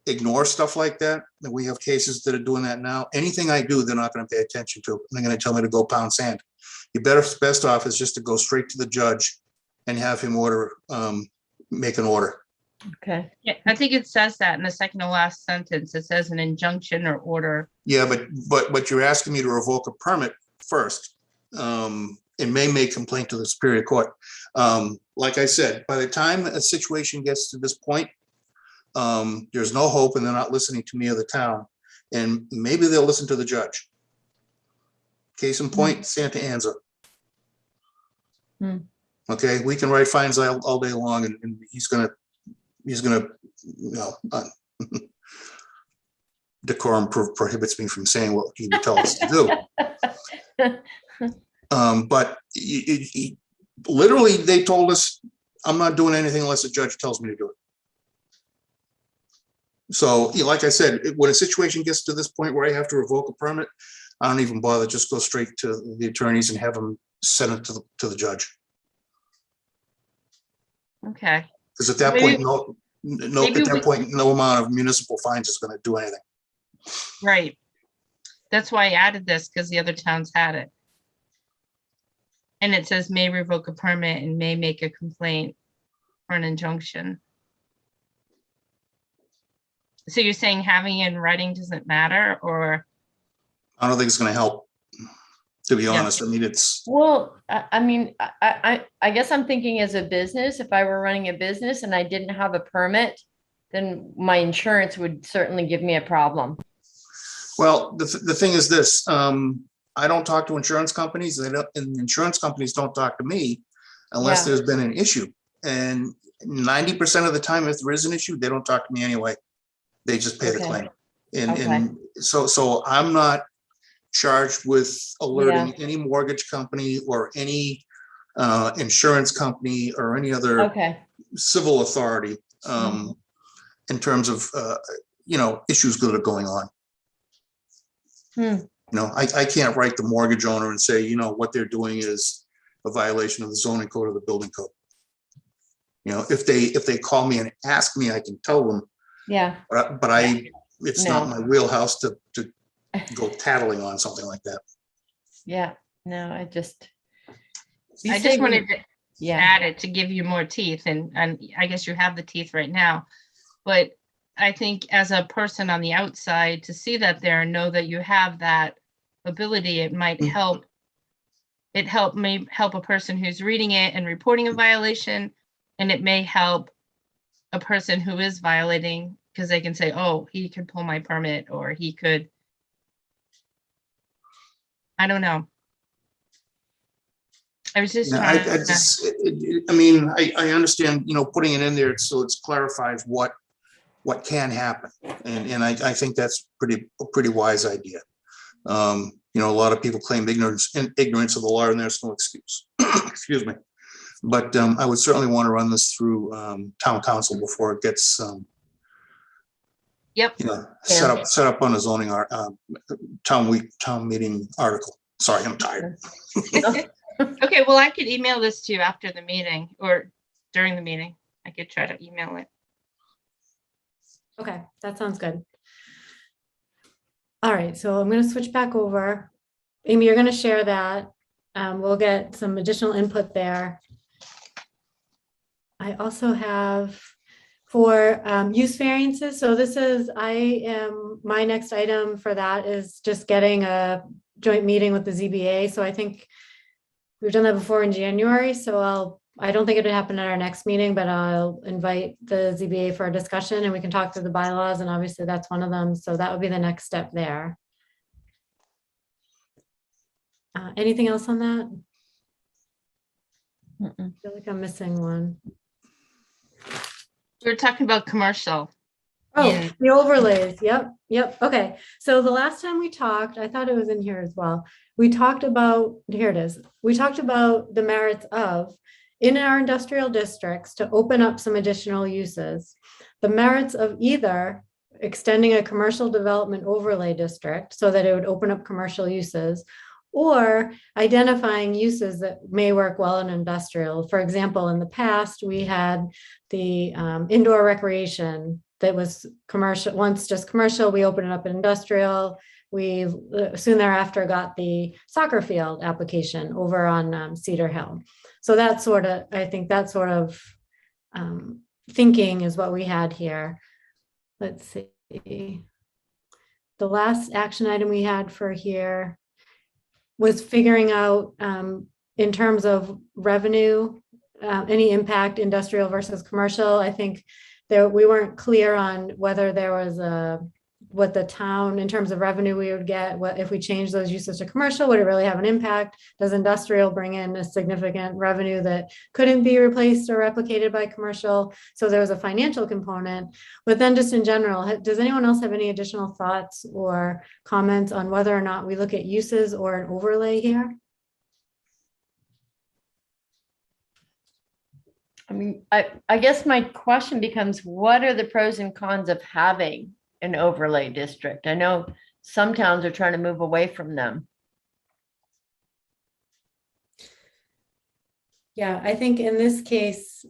ignore stuff like that, then we have cases that are doing that now. Anything I do, they're not gonna pay attention to. They're gonna tell me to go pound sand. Your best off is just to go straight to the judge and have him make an order. Okay. Yeah, I think it says that in the second to last sentence. It says an injunction or order. Yeah, but you're asking me to revoke a permit first, and may make complaint to the Superior Court. Like I said, by the time a situation gets to this point, there's no hope, and they're not listening to me or the town, and maybe they'll listen to the judge. Case in point, Santa Anza. Okay, we can write fines all day long, and he's gonna, decorum prohibits me from saying what he would tell us to do. But literally, they told us, I'm not doing anything unless the judge tells me to do it. So, like I said, when a situation gets to this point where I have to revoke a permit, I don't even bother, just go straight to the attorneys and have them send it to the judge. Okay. Because at that Maybe- point, maybe no amount of municipal fines is going to do anything. Right. That's why I added this, because the other towns had it. And it says may revoke a permit and may make a complaint or an injunction. So you're saying having it in writing doesn't matter, or? I don't think it's going to help, to be Yeah. honest. I mean, it's, Well, I mean, I guess I'm thinking as a business, if I were running a business and I didn't have a permit, then my insurance would certainly give me a problem. well, the thing is this, I don't talk to insurance companies, and insurance companies don't talk to me unless Yeah. there's been an issue. And 90% of the time, if there is an issue, they don't talk to me anyway. They just pay the Okay. claim. And so I'm not charged with alerting any mortgage company or any insurance company or any other Okay. civil authority in terms of issues that are going on. I can't write the mortgage owner and say, what they're doing is a violation of the zoning code or the building code. If they call me and ask me, I can tell them, Yeah. but it's not my wheelhouse to go tattling on something like that. Yeah. No, I just wanted to yeah. add it to give you more teeth, and I guess you have the teeth right now. But I think as a person on the outside, to see that there and know that you have that ability, it might help. May help a person who's reading it and reporting a violation, and it may help a person who is violating, because they can say, oh, he could pull my permit, or he could, I don't know. I was just trying I understand, putting it in there so it clarifies what can happen. And I think that's a pretty wise idea. A lot of people claim ignorance of the law, and there's no excuse. Excuse me. But I would certainly want to run this through town council before it gets set up on a zoning town meeting article. Sorry, I'm tired. Okay, well, I could email this to you after the meeting or during the meeting. I could try to email it. Okay, that sounds good. All right, so I'm going to switch back over. Amy, you're going to share that. We'll get some additional input there. I also have for use variances. So my next item for that is just getting a joint meeting with the ZBA. So I think we've done that before in January. So I don't think it would happen at our next meeting, but I'll invite the ZBA for a discussion, and we can talk through the bylaws, and obviously that's one of them. So that would be the next step there. Anything else on that? I feel like I'm missing one. We were talking about commercial. Oh, the overlays. Yep. Yep. Okay. So the last time we talked, I thought it was in here as well. We talked about, here it is. We talked about the merits of, in our industrial districts, to open up some additional uses. The merits of either extending a commercial development overlay district so that it would open up commercial uses, or identifying uses that may work well in industrial. For example, in the past, we had the indoor recreation that was commercial, once just commercial, we opened it up in industrial. We soon thereafter got the soccer field application over on Cedar Hill. So that sort of, I think that sort of thinking is what we had here. Let's see. The last action item we had for here was figuring out in terms of revenue, any impact industrial versus commercial. I think we weren't clear on whether there was what the town, in terms of revenue we would get, what if we change those uses to commercial, would it really have an impact? Does industrial bring in a significant revenue that couldn't be replaced or replicated by commercial? So there was a financial component, but then just in general, does anyone else have any additional thoughts or comments on whether or not we look at uses or an overlay here? I mean, I guess my question becomes, what are the pros and cons of having an overlay district? I know some towns are trying to move away from them. Yeah, I think in this case,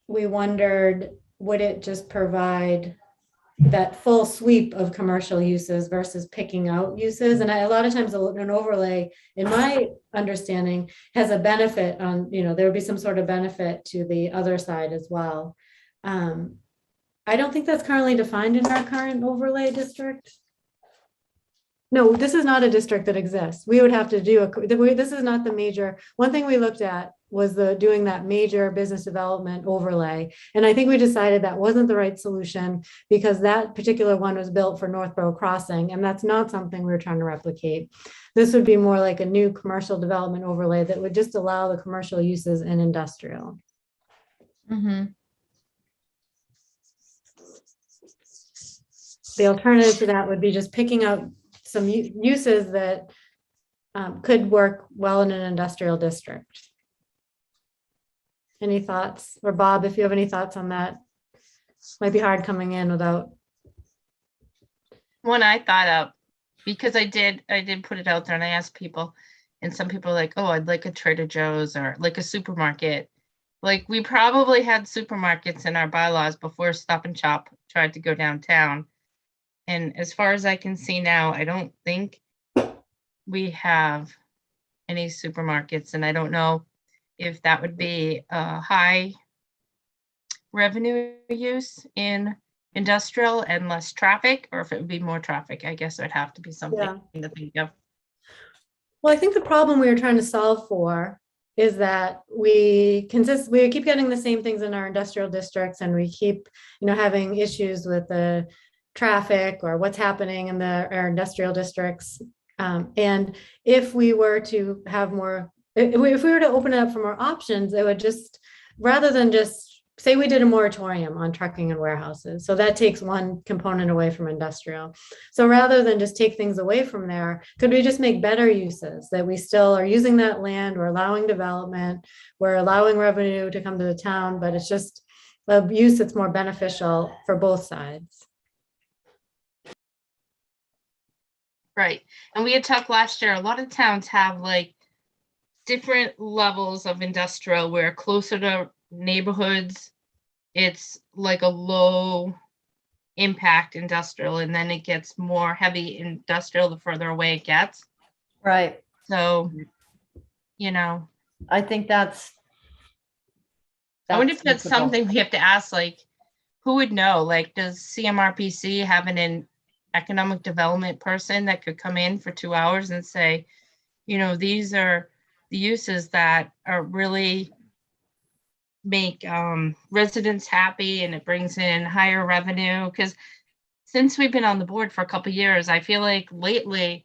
we wondered, would it just provide that full sweep of commercial uses versus picking out uses? And a lot of times an overlay, in my understanding, has a benefit on, there would be some sort of benefit to the other side as well. I don't think that's currently defined in our current overlay district. No, this is not a district that exists. We would have to do this is not the major. One thing we looked at was doing that major business development overlay. And I think we decided that wasn't the right solution because that particular one was built for Northborough Crossing, and that's not something we were trying to replicate. This would be more like a new commercial development overlay that would just allow the commercial uses in industrial. Mm-hmm. The alternative to that would be just picking out some uses that could work well in an industrial district. Any thoughts? Or Bob, if you have any thoughts on that, might be hard coming in without. One I thought of, because I did put it out there and I asked people, and some people are like, oh, I'd like a Trader Joe's or like a supermarket. Like we probably had supermarkets in our bylaws before Stop and Shop tried to go downtown. And as far as I can see now, I don't think we have any supermarkets, and I don't know if that would be a high revenue use in industrial and less traffic, or if it would be more traffic. I guess it would have to be something to think of. Well, I think the problem we were trying to solve for is that we keep getting the same things in our industrial districts, and we keep, having issues with the traffic or what's happening in our industrial districts. And if we were to have more, if we were to open it up for more options, it would just, rather than just say we did a moratorium on trucking and warehouses. So that takes one component away from industrial. So rather than just take things away from there, could we just make better uses that we still are using that land, we're allowing development, we're allowing revenue to come to the town, but it's just a use that's more beneficial for both sides. Right. And we had talked last year, a lot of towns have like different levels of industrial where closer to neighborhoods, it's like a low impact industrial, and then it gets more heavy industrial the further away it gets. Right. So, I think that's I wonder if that's feasible. something we have to ask, like, who would know? Like, does CMRPC have an economic development person that could come in for 2 hours and say, these are the uses that are really make residents happy and it brings in higher revenue? Because since we've been on the board for a couple of years, I feel like lately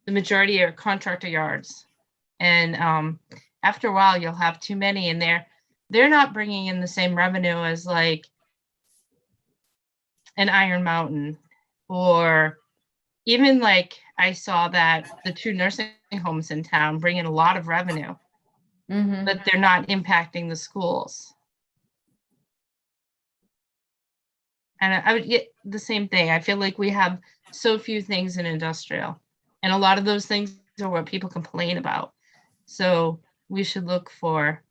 the majority are contractor yards, and after a while you'll have too many, and they're not bringing in the same revenue as like an Iron Mountain or even like I saw that the 2 nursing homes in town bring in a lot of revenue, Mhm. but they're not impacting the schools. And I would get the same thing. I feel like we have so few things in industrial, and a lot of those things are what people complain about. So we should look for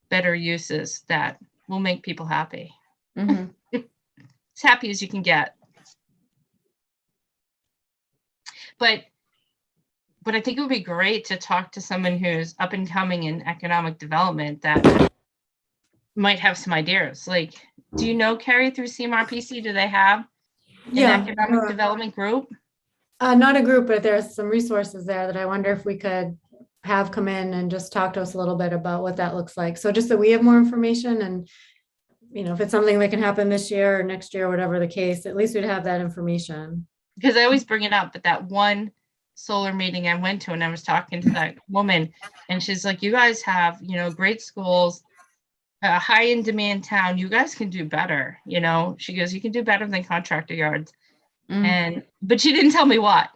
better uses that will make people happy. Mhm. As happy as you can get. But I think it would be great to talk to someone who's up and coming in economic development that might have some ideas. Like, do you know, Carrie, through CMRPC, do they have an Yeah, economic development group? not a group, but there's some resources there that I wonder if we could have come in and just talk to us a little bit about what that looks like. So just that we have more information, and, you know, if it's something that can happen this year or next year, whatever the case, at least we'd have that information. Because I always bring it up, but that one solar meeting I went to, and I was talking to that woman, and she's like, you guys have, you know, great schools, a high in demand town, you guys can do better. You know, she goes, you can do better than contractor yards. Mm. But she didn't tell me what.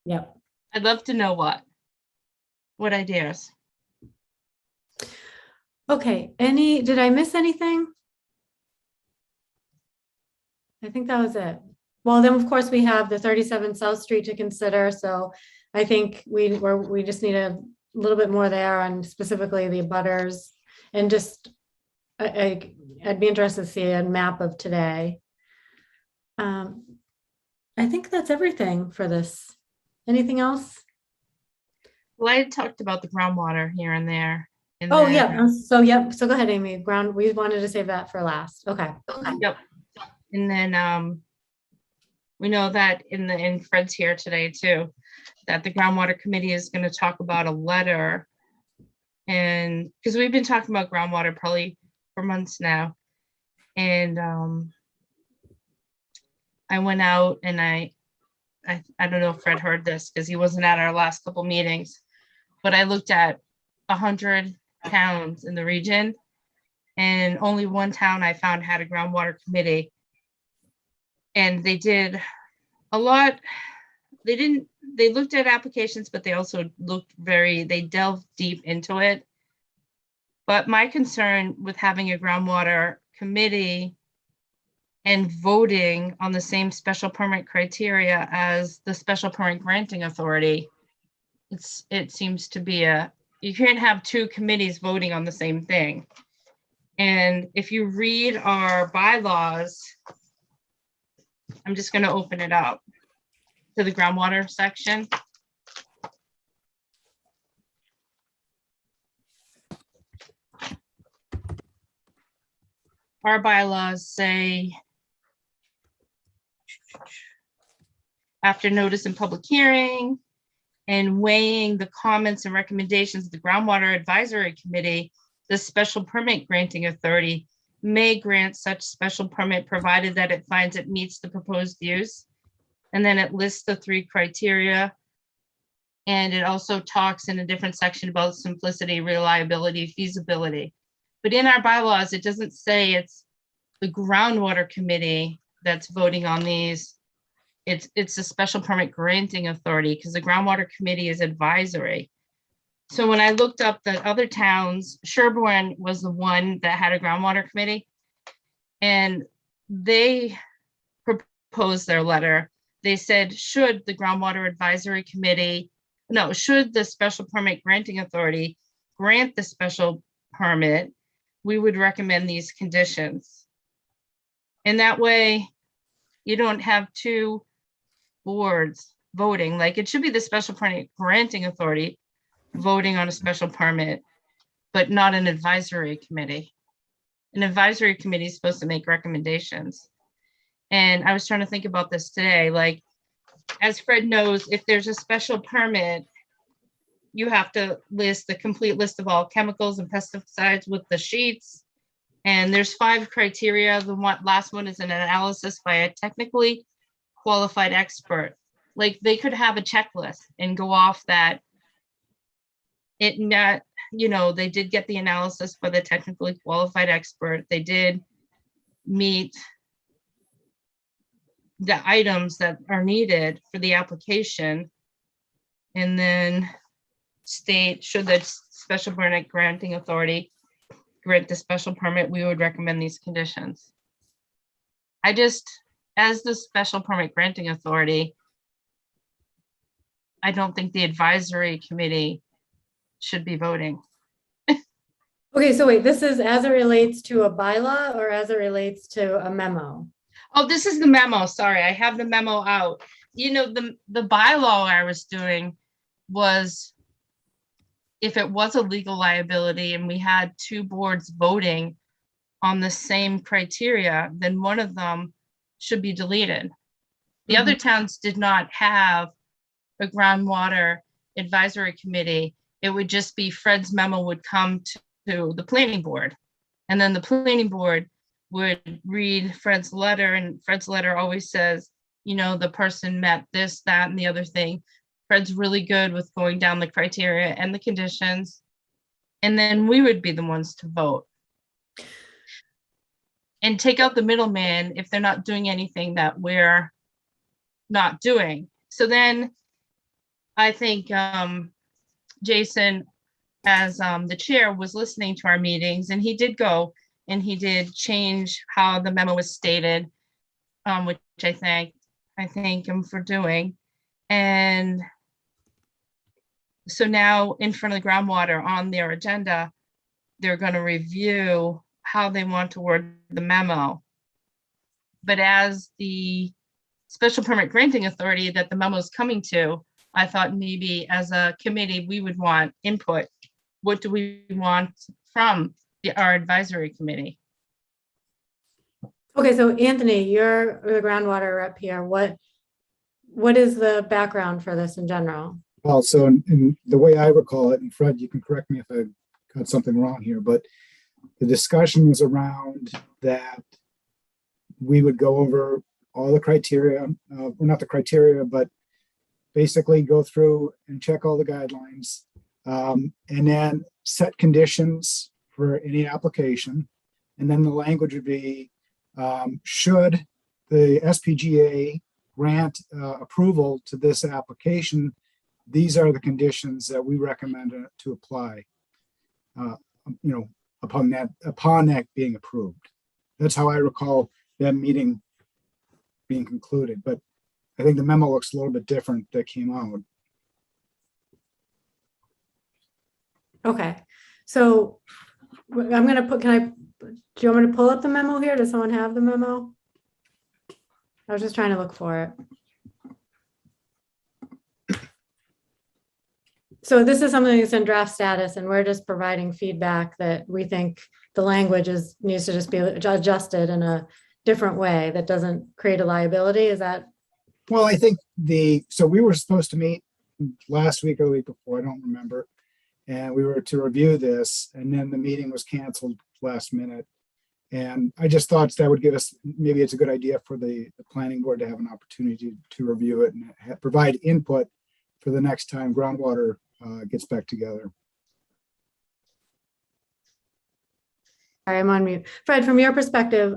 Yep. I'd love to know what ideas. Okay, did I miss anything? I think that was it. Well, then, of course, we have the 37 South Street to consider, so I think we just need a little bit more there on specifically the abutters, and just, I'd be interested to see a map of today. I think that's everything for this. Anything else? Well, I had talked about the groundwater here and there. And Oh, then- yeah, so go ahead, Amy. We wanted to save that for last. Okay. Yep. And then we know that in Fred's here today too, that the groundwater committee is going to talk about a letter. And because we've been talking about groundwater probably for months now. And I went out and I don't know if Fred heard this because he wasn't at our last couple meetings, but I looked at 100 towns in the region, and only one town I found had a groundwater committee. And they did a lot. They looked at applications, but they also they delved deep into it. But my concern with having a groundwater committee and voting on the same special permit criteria as the special permit granting authority, it seems to be you can't have 2 committees voting on the same thing. And if you read our bylaws, I'm just going to open it up to the groundwater section. Our bylaws say, after notice and public hearing and weighing the comments and recommendations of the Groundwater Advisory Committee, the special permit granting authority may grant such special permit provided that it finds it meets the proposed use. And then it lists the 3 criteria. And it also talks in a different section about simplicity, reliability, feasibility. But in our bylaws, it doesn't say it's the groundwater committee that's voting on these. It's a special permit granting authority, because the groundwater committee is advisory. So when I looked up the other towns, Sherborne was the one that had a groundwater committee, and they proposed their letter. They said, should the groundwater advisory committee, no, should the special permit granting authority grant the special permit, we would recommend these conditions. And that way you don't have 2 boards voting. Like, it should be the special permit granting authority voting on a special permit, but not an advisory committee. An advisory committee is supposed to make recommendations. And I was trying to think about this today, like, as Fred knows, if there's a special permit, you have to list the complete list of all chemicals and pesticides with the sheets. And there's 5 criteria. The last one is an analysis by a technically qualified expert. Like, they could have a checklist and go off that it met, they did get the analysis by the technically qualified expert. They did meet the items that are needed for the application. And then state, should the special permit granting authority grant the special permit, we would recommend these conditions. I just, as the special permit granting authority, I don't think the advisory committee should be voting. Okay, so wait, this is as it relates to a bylaw or as it relates to a memo? Oh, this is the memo. Sorry, I have the memo out. You know, the bylaw I was doing was if it was a legal liability and we had two boards voting on the same criteria, then one of them should be deleted. The other towns did not have a groundwater advisory committee. It would just be Fred's memo would come to the planning board. And then the planning board would read Fred's letter, and Fred's letter always says, you know, the person met this, that, and the other thing. Fred's really good with going down the criteria and the conditions. And then we would be the ones to vote. And take out the middleman if they're not doing anything that we're not doing. So then I think Jason, as the chair, was listening to our meetings, and he did go and he did change how the memo was stated, which I thank him for doing. And so now in front of the groundwater on their agenda, they're going to review how they want to word the memo. But as the special permit granting authority that the memo is coming to, I thought maybe as a committee, we would want input. What do we want from our advisory committee? Okay, so Anthony, you're the groundwater rep here. What is the background for this in general? Well, so in the way I recall it, and Fred, you can correct me if I got something wrong here, but the discussion was around that we would go over all the criteria, well, not the criteria, but basically go through and check all the guidelines, and then set conditions for any application. And then the language would be, should the SPGA grant approval to this application, these are the conditions that we recommend to apply, upon that being approved. That's how I recall that meeting being concluded, but I think the memo looks a little bit different that came out. Okay, so I'm gonna put, do you want me to pull up the memo here? Does someone have the memo? I was just trying to look for it. So this is something that's in draft status, and we're just providing feedback that we think the language needs to just be adjusted in a different way that doesn't create a liability. Is that? Well, I think so we were supposed to meet last week or the week before, I don't remember. And we were to review this, and then the meeting was canceled last minute. And I just thought that would give us, maybe it's a good idea for the planning board to have an opportunity to review it and provide input for the next time groundwater gets back together. Sorry, I'm on mute. Fred, from your perspective,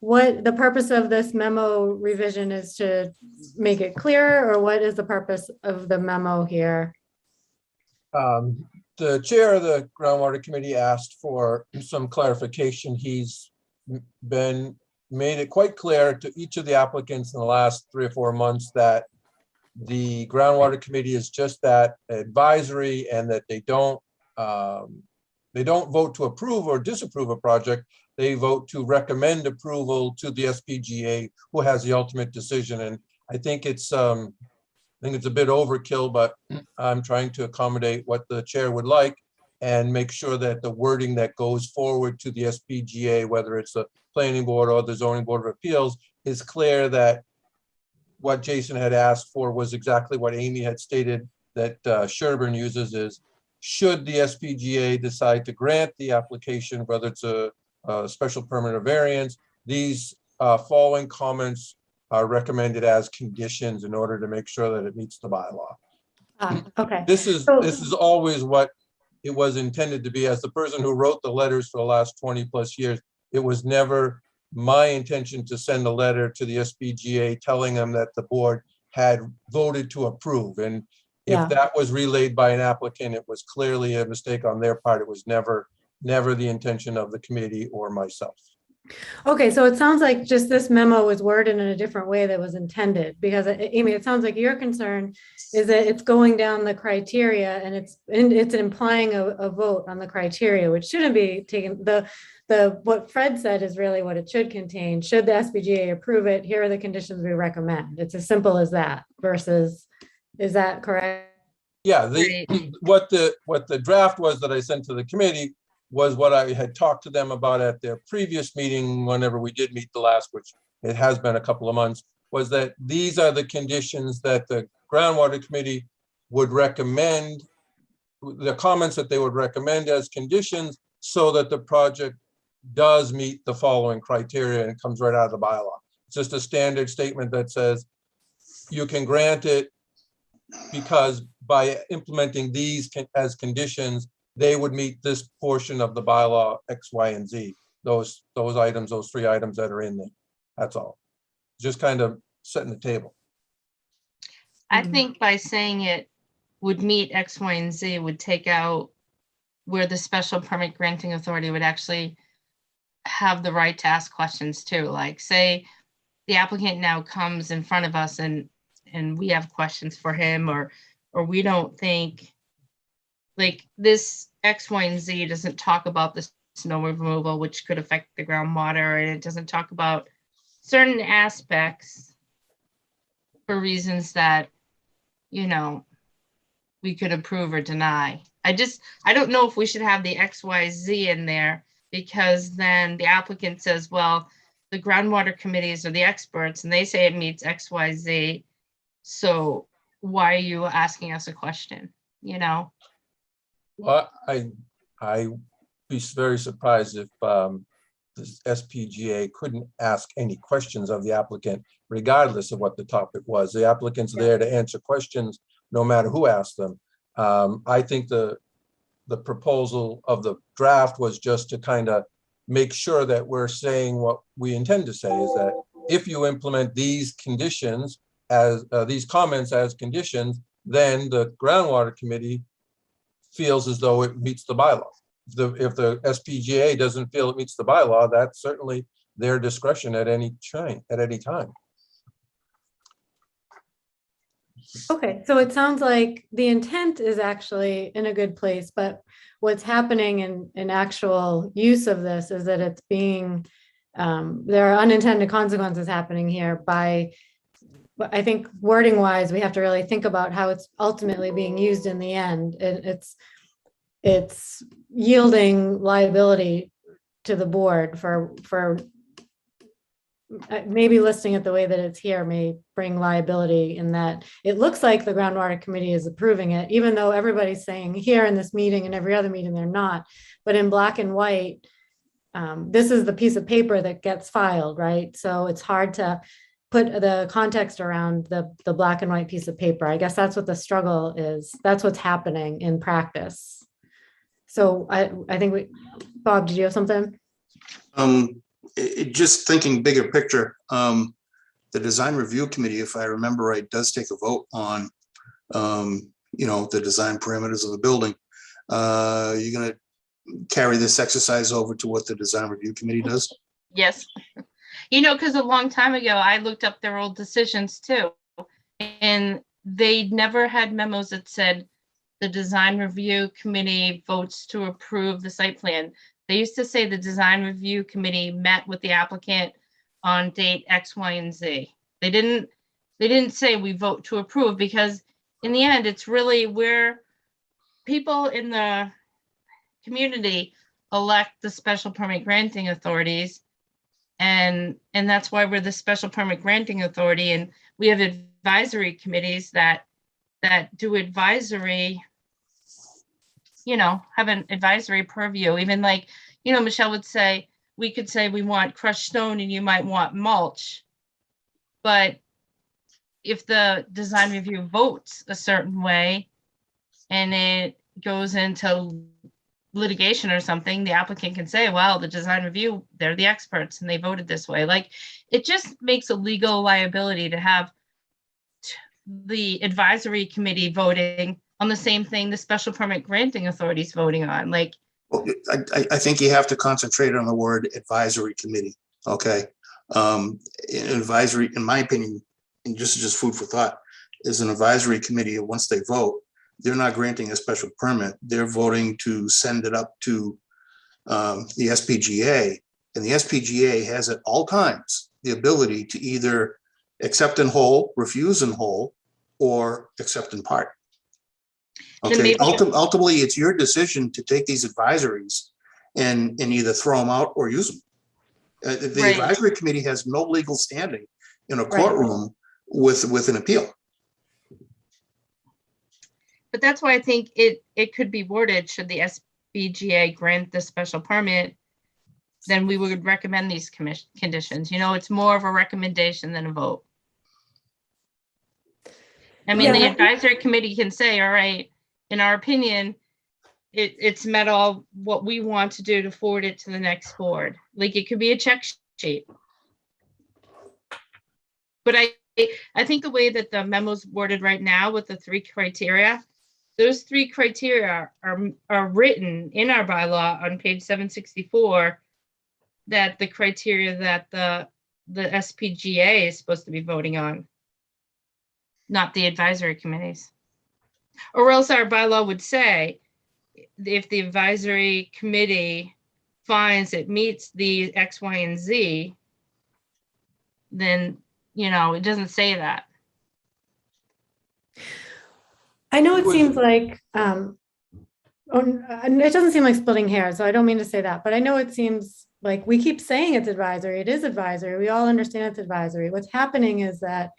what the purpose of this memo revision is to make it clearer, or what is the purpose of the memo here? The chair of the groundwater committee asked for some clarification. He's made it quite clear to each of the applicants in the last 3 or 4 months that the groundwater committee is just that, advisory, and that they don't vote to approve or disapprove a project. They vote to recommend approval to the SPGA, who has the ultimate decision. And I think it's a bit overkill, but I'm trying to accommodate what the chair would like and make sure that the wording that goes forward to the SPGA, whether it's the planning board or the zoning board of appeals, is clear that what Jason had asked for was exactly what Amy had stated that Sherburne uses is, should the SPGA decide to grant the application, whether it's a special permit or variance, these following comments are recommended as conditions in order to make sure that it meets the bylaw. Okay. This is always what it was intended to be. As the person who wrote the letters for the last 20+ years, it was never my intention to send a letter to the SPGA telling them that the board had voted to approve. And Yeah. if that was relayed by an applicant, it was clearly a mistake on their part. It was never the intention of the committee or myself. Okay, so it sounds like just this memo was worded in a different way that was intended, because Amy, it sounds like your concern is that it's going down the criteria and it's implying a vote on the criteria, which shouldn't be taken. What Fred said is really what it should contain. Should the SPGA approve it, here are the conditions we recommend. It's as simple as that versus, is that correct? Yeah, Right. what the draft was that I sent to the committee was what I had talked to them about at their previous meeting, whenever we did meet the last, which it has been a couple of months, was that these are the conditions that the groundwater committee would recommend, the comments that they would recommend as conditions, so that the project does meet the following criteria, and it comes right out of the bylaw. It's just a standard statement that says you can grant it because by implementing these as conditions, they would meet this portion of the bylaw X, Y, and Z. Those items, those 3 items that are in there. That's all. Just kind of setting the table. I think by saying it would meet X, Y, and Z would take out where the special permit granting authority would actually have the right to ask questions too. Like, say the applicant now comes in front of us and we have questions for him, or we don't think, like, this X, Y, and Z doesn't talk about the snow removal, which could affect the groundwater, and it doesn't talk about certain aspects for reasons that, you know, we could approve or deny. I don't know if we should have the X, Y, Z in there, because then the applicant says, well, the groundwater committees are the experts and they say it meets X, Y, Z. So why are you asking us a question, you know? Well, I'd be very surprised if the SPGA couldn't ask any questions of the applicant, regardless of what the topic was. The applicant's there to answer questions, no matter who asked them. I think the proposal of the draft was just to kind of make sure that we're saying what we intend to say, is that if you implement these conditions as these comments as conditions, then the groundwater committee feels as though it meets the bylaw. If the SPGA doesn't feel it meets the bylaw, that's certainly their discretion at any time. Okay, so it sounds like the intent is actually in a good place, but what's happening in actual use of this is that it's being, there are unintended consequences happening here by, I think wording wise, we have to really think about how it's ultimately being used in the end. It's yielding liability to the board for maybe listing it the way that it's here may bring liability, in that it looks like the groundwater committee is approving it, even though everybody's saying here in this meeting and every other meeting they're not. But in black and white, this is the piece of paper that gets filed, right? So it's hard to put the context around the black and white piece of paper. I guess that's what the struggle is. That's what's happening in practice. So I think Bob, did you have something? Just thinking bigger picture, the design review committee, if I remember right, does take a vote on, the design parameters of the building. You're going to carry this exercise over to what the design review committee does? Yes. Because a long time ago, I looked up their old decisions too, and they never had memos that said the design review committee votes to approve the site plan. They used to say the design review committee met with the applicant on date X, Y, and Z. They didn't say we vote to approve, because in the end, it's really where people in the community elect the special permit granting authorities. And that's why we're the special permit granting authority. And we have advisory committees that do advisory, have an advisory purview. Even like, Michelle would say, we could say we want crushed stone and you might want mulch. But if the design review votes a certain way and it goes into litigation or something, the applicant can say, well, the design review, they're the experts and they voted this way. Like, it just makes a legal liability to have the advisory committee voting on the same thing the special permit granting authority is voting on. Like, Well, I think you have to concentrate on the word advisory committee, okay? Advisory, in my opinion, and just food for thought, is an advisory committee. Once they vote, they're not granting a special permit. They're voting to send it up to the SPGA. And the SPGA has at all times the ability to either accept in whole, refuse in whole, or accept in part. Then Okay, maybe- ultimately, it's your decision to take these advisories and either throw them out or use them. The Right. advisory committee has no legal standing in a Right. courtroom with an appeal. but that's why I think it could be worded, should the SBGA grant the special permit, then we would recommend these conditions. You know, it's more of a recommendation than a vote. I mean, the Yeah. advisory committee can say, all right, in our opinion, it's met all what we want to do to forward it to the next board. Like, it could be a check sheet. But I think the way that the memo's worded right now with the 3 criteria, those 3 criteria are written in our bylaw on page 764, that the criteria that the SPGA is supposed to be voting on, not the advisory committees. Or else our bylaw would say, if the advisory committee finds it meets the X, Y, and Z, then, you know, it doesn't say that. I know it Would- seems like, it doesn't seem like splitting hairs, so I don't mean to say that, but I know it seems like we keep saying it's advisory. It is advisory. We all understand it's advisory. What's happening is that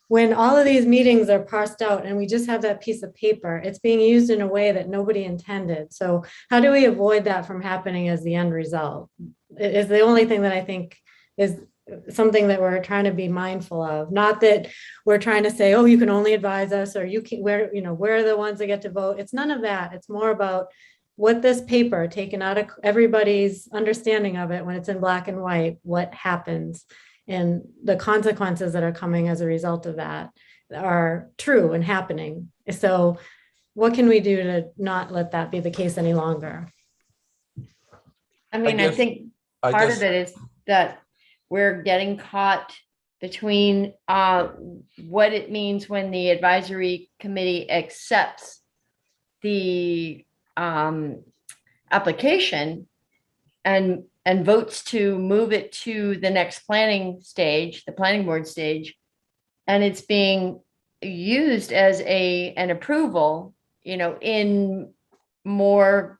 when all of these meetings are parsed out and we just have that piece of paper, it's being used in a way that nobody intended. So how do we avoid that from happening as the end result? It is the only thing that I think is something that we're trying to be mindful of. Not that we're trying to say, oh, you can only advise us, or you can, we're the ones that get to vote. It's none of that. It's more about what this paper, taken out of everybody's understanding of it when it's in black and white, what happens, and the consequences that are coming as a result of that are true and happening. So what can we do to not let that be the case any longer? I mean, I guess- think I part guess- of it is that we're getting caught between what it means when the advisory committee accepts the application and votes to move it to the next planning stage, the planning board stage, and it's being used as an approval, in more,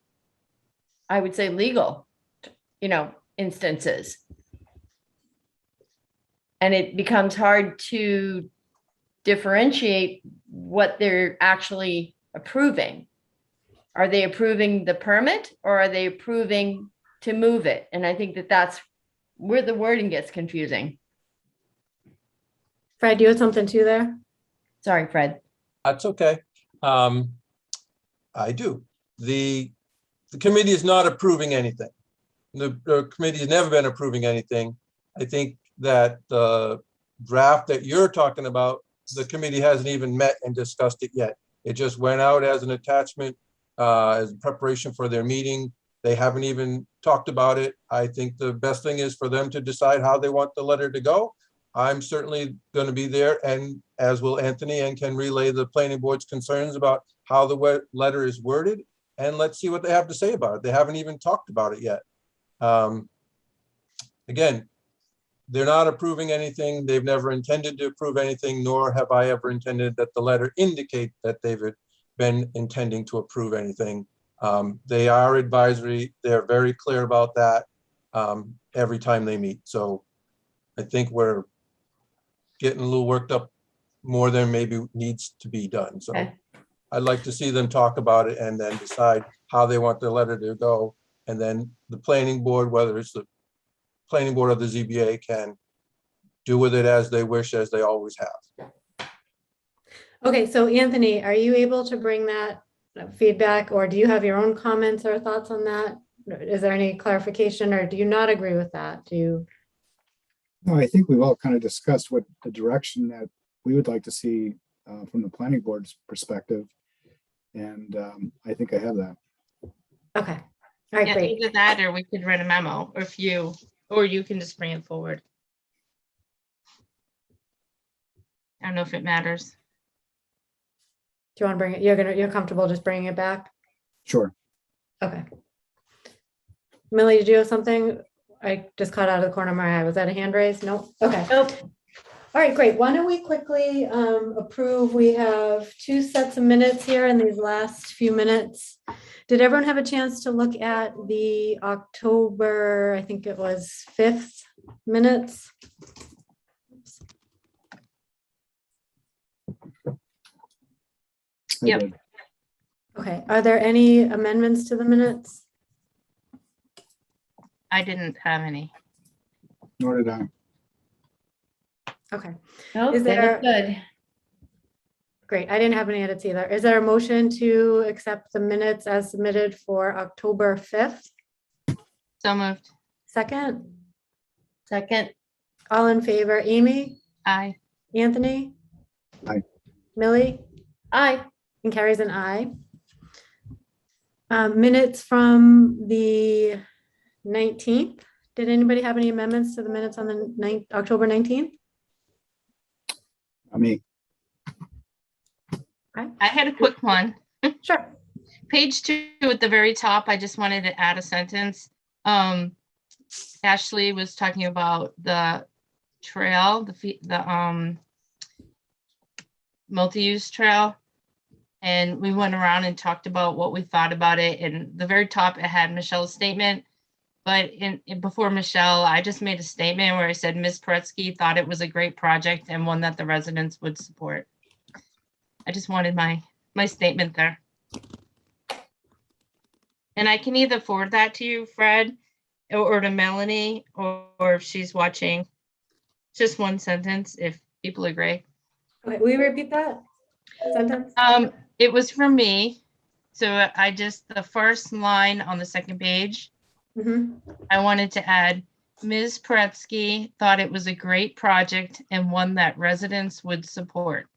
I would say, legal, instances. And it becomes hard to differentiate what they're actually approving. Are they approving the permit, or are they approving to move it? And I think that's where the wording gets confusing. Fred, you had something too there? Sorry, Fred. That's okay. I do. The committee is not approving anything. The committee has never been approving anything. I think that the draft that you're talking about, the committee hasn't even met and discussed it yet. It just went out as an attachment, as preparation for their meeting. They haven't even talked about it. I think the best thing is for them to decide how they want the letter to go. I'm certainly going to be there, and as will Anthony, and can relay the planning board's concerns about how the letter is worded, and let's see what they have to say about it. They haven't even talked about it yet. Again, they're not approving anything. They've never intended to approve anything, nor have I ever intended that the letter indicate that they've been intending to approve anything. They are advisory. They're very clear about that every time they meet. So I think we're getting a little worked up more than maybe needs to be done. So Okay. I'd like to see them talk about it and then decide how they want the letter to go. And then the planning board, whether it's the planning board or the ZBA, can do with it as they wish, as they always have. Okay, so Anthony, are you able to bring that feedback, or do you have your own comments or thoughts on that? Is there any clarification, or do you not agree with that? Do you? No, I think we've all kind of discussed what the direction that we would like to see from the planning board's perspective. And I think I have that. Okay, all right, Yeah, great. either that or we could write a memo, or you can just bring it forward. I don't know if it matters. Do you want to bring it? You're comfortable just bringing it back? Sure. Okay. Millie, did you have something? I just caught out of the corner of my eye. Was that a hand raise? No? Okay. Nope. All right, great. Why don't we quickly approve? We have 2 sets of minutes here in these last few minutes. Did everyone have a chance to look at the October, I think it was 5th minutes? I Yep. did. Okay, are there any amendments to the minutes? I didn't have any. Nor did I. Okay, Nope, Is they look there- good. great. I didn't have any edits either. Is there a motion to accept the minutes as submitted for October 5th? So moved. Second, Second, all in favor, Amy, Aye. Anthony? Aye. Millie? aye. And carries an aye. Minutes from the 19th. Did anybody have any amendments to the minutes on the October 19th? I mean, I had a quick one. Sure. Page 2 at the very top, I just wanted to add a sentence. Ashley was talking about the trail, the multi-use trail. And we went around and talked about what we thought about it. And the very top, it had Michelle's statement. But before Michelle, I just made a statement where I said Ms. Paretsky thought it was a great project and one that the residents would support. I just wanted my statement there. And I can either forward that to you, Fred, or to Melanie, or if she's watching, just one sentence, if people agree. Okay, will you repeat that sentence? It was for me. So the first line on the second page, Mhm. I wanted to add, Ms. Paretsky thought it was a great project and one that residents would support.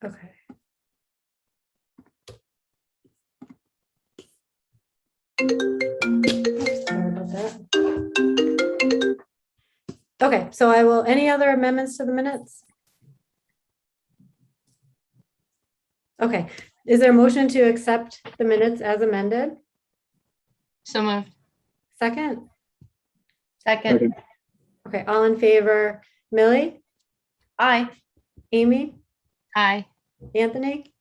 Okay. Sorry about that. Okay, so any other amendments to the minutes? Okay, is there a motion to accept the minutes as amended? So moved. Second? Second, second, Okay, all in favor, Millie, aye. Amy, Aye. Anthony?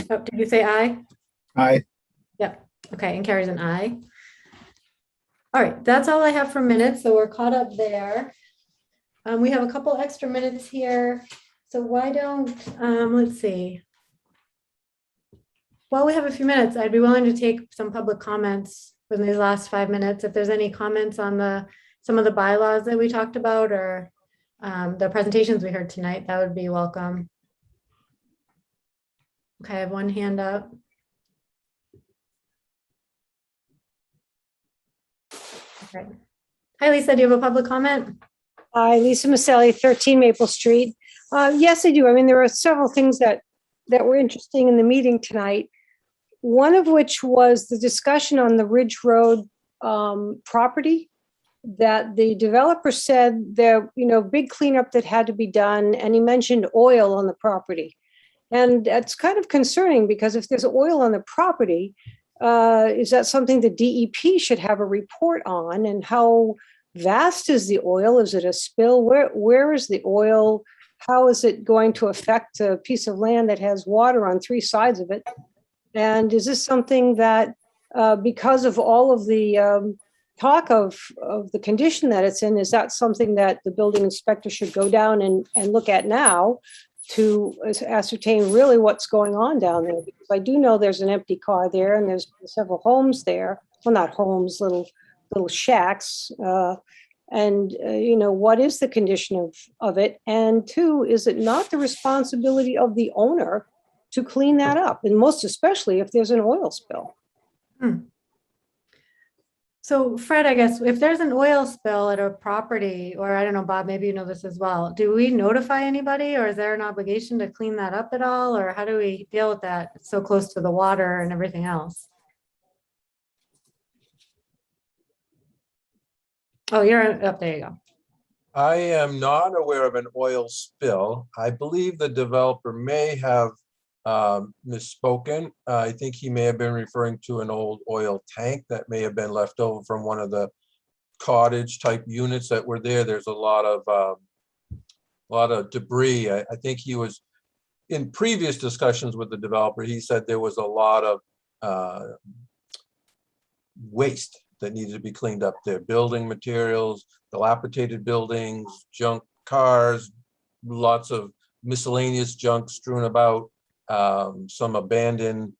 Oh, did you say aye? I, Yep, okay, and carries an aye. All right, that's all I have for minutes, so we're caught up there. We have a couple extra minutes here, so why don't, let's see. While we have a few minutes, I'd be willing to take some public comments in these last 5 minutes. If there's any comments on some of the bylaws that we talked about, or the presentations we heard tonight, that would be welcome. Okay, I have one hand up. Okay. Hi, Lisa, do you have a public comment? Hi, Lisa Maselli, 13 Maple Street. Yes, I do. I mean, there are several things that were interesting in the meeting tonight. One of which was the discussion on the Ridge Road property, that the developer said there, big cleanup that had to be done, and he mentioned oil on the property. And that's kind of concerning, because if there's oil on the property, is that something the DEP should have a report on? And how vast is the oil? Is it a spill? Where is the oil? How is it going to affect a piece of land that has water on 3 sides of it? And is this something that, because of all of the talk of the condition that it's in, is that something that the building inspector should go down and look at now to ascertain really what's going on down there? Because I do know there's an empty car there, and there's several homes there. Well, not homes, little shacks. And, what is the condition of it? And two, is it not the responsibility of the owner to clean that up? And most especially if there's an oil spill. So Fred, I guess if there's an oil spill at a property, or I don't know, Bob, maybe you know this as well, do we notify anybody, or is there an obligation to clean that up at all? Or how do we deal with that? It's so close to the water and everything else. Oh, you're up. There you go. I am not aware of an oil spill. I believe the developer may have misspoken. I think he may have been referring to an old oil tank that may have been left over from one of the cottage type units that were there. There's a lot of debris. I think he was, in previous discussions with the developer, he said there was a lot of waste that needed to be cleaned up there. Building materials, dilapidated buildings, junk cars, lots of miscellaneous junk strewn about, some abandoned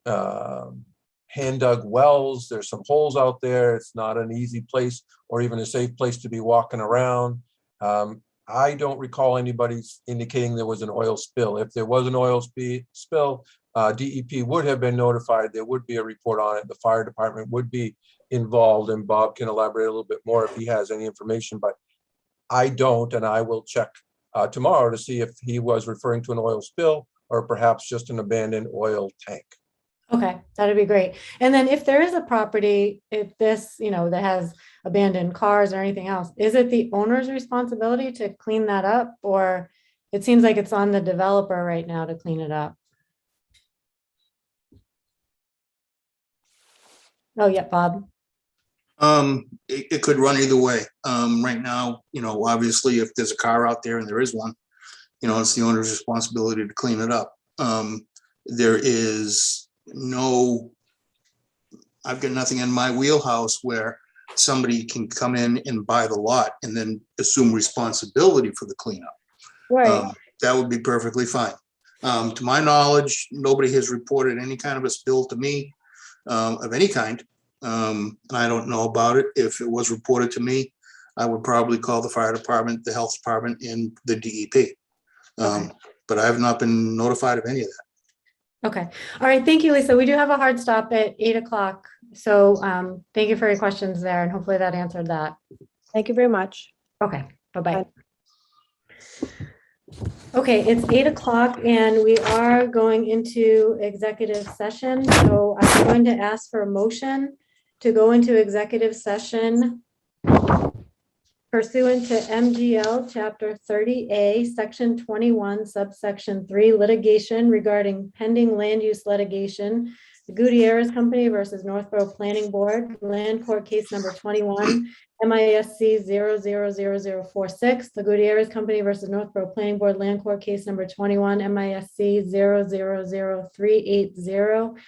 hand dug wells. There's some holes out there. It's not an easy place or even a safe place to be walking around. I don't recall anybody indicating there was an oil spill. If there was an oil spill, DEP would have been notified. There would be a report on it. The fire department would be involved, and Bob can elaborate a little bit more if he has any information, but I don't, and I will check tomorrow to see if he was referring to an oil spill or perhaps just an abandoned oil tank. Okay, that'd be great. And then if there is a property, if this, that has abandoned cars or anything else, is it the owner's responsibility to clean that up? Or it seems like it's on the developer right now to clean it up? Oh, yeah, Bob. It could run either way. Right now, obviously if there's a car out there and there is one, it's the owner's responsibility to clean it up. There is I've got nothing in my wheelhouse where somebody can come in and buy the lot and then assume responsibility for the cleanup. Right. That would be perfectly fine. To my knowledge, nobody has reported any kind of a spill to me of any kind. And I don't know about it. If it was reported to me, I would probably call the fire department, the health department, and the DEP. But I have not been notified of any of that. Okay. All right. Thank you, Lisa. We do have a hard stop at 8 o'clock. So thank you for your questions there, and hopefully that answered that. Thank you very much. Okay. Bye-bye. Okay, it's 8 o'clock and we are going into executive session. So I'm going to ask for a motion to go into executive session pursuant to MGL Chapter 30A, Section 21, Subsection 3, litigation regarding pending land use litigation, the Gutierrez Company versus Northborough Planning Board, Land Court Case Number 21, MISC 000046, the Gutierrez Company versus Northborough Planning Board, Land Court Case Number 21, MISC 000380,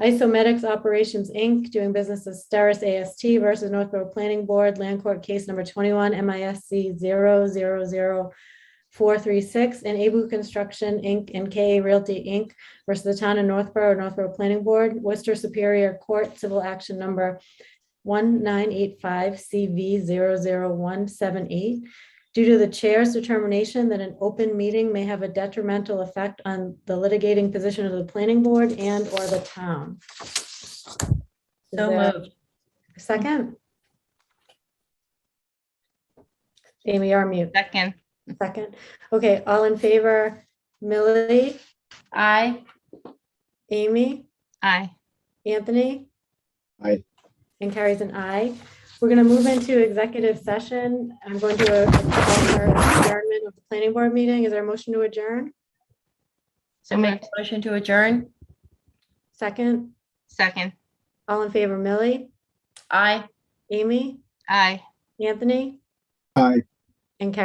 Isomedics Operations, Inc., doing business as Steris AST versus Northborough Planning Board, Land Court Case Number 21, MISC 000436, and Abu Construction, Inc. and KA Realty, Inc. versus the Town of Northborough Planning Board, Worcester Superior Court, Civil Action Number 1985 CV 00178. Due to the chair's determination that an open meeting may have a detrimental effect on the litigating position of the planning board and or the town. Is So there moved. a second? Amy, you're on mute. Second. Second. Okay, all in favor? Millie, Aye. Amy, Aye. Anthony? Aye. And Carrie's an aye. We're going to move into executive session. I'm going to call for adjournment of the planning board meeting. Is there a motion to adjourn? So make a motion to adjourn? Second. Second. All in favor, Millie, Aye. Amy, Aye. Anthony, Aye. and Carrie.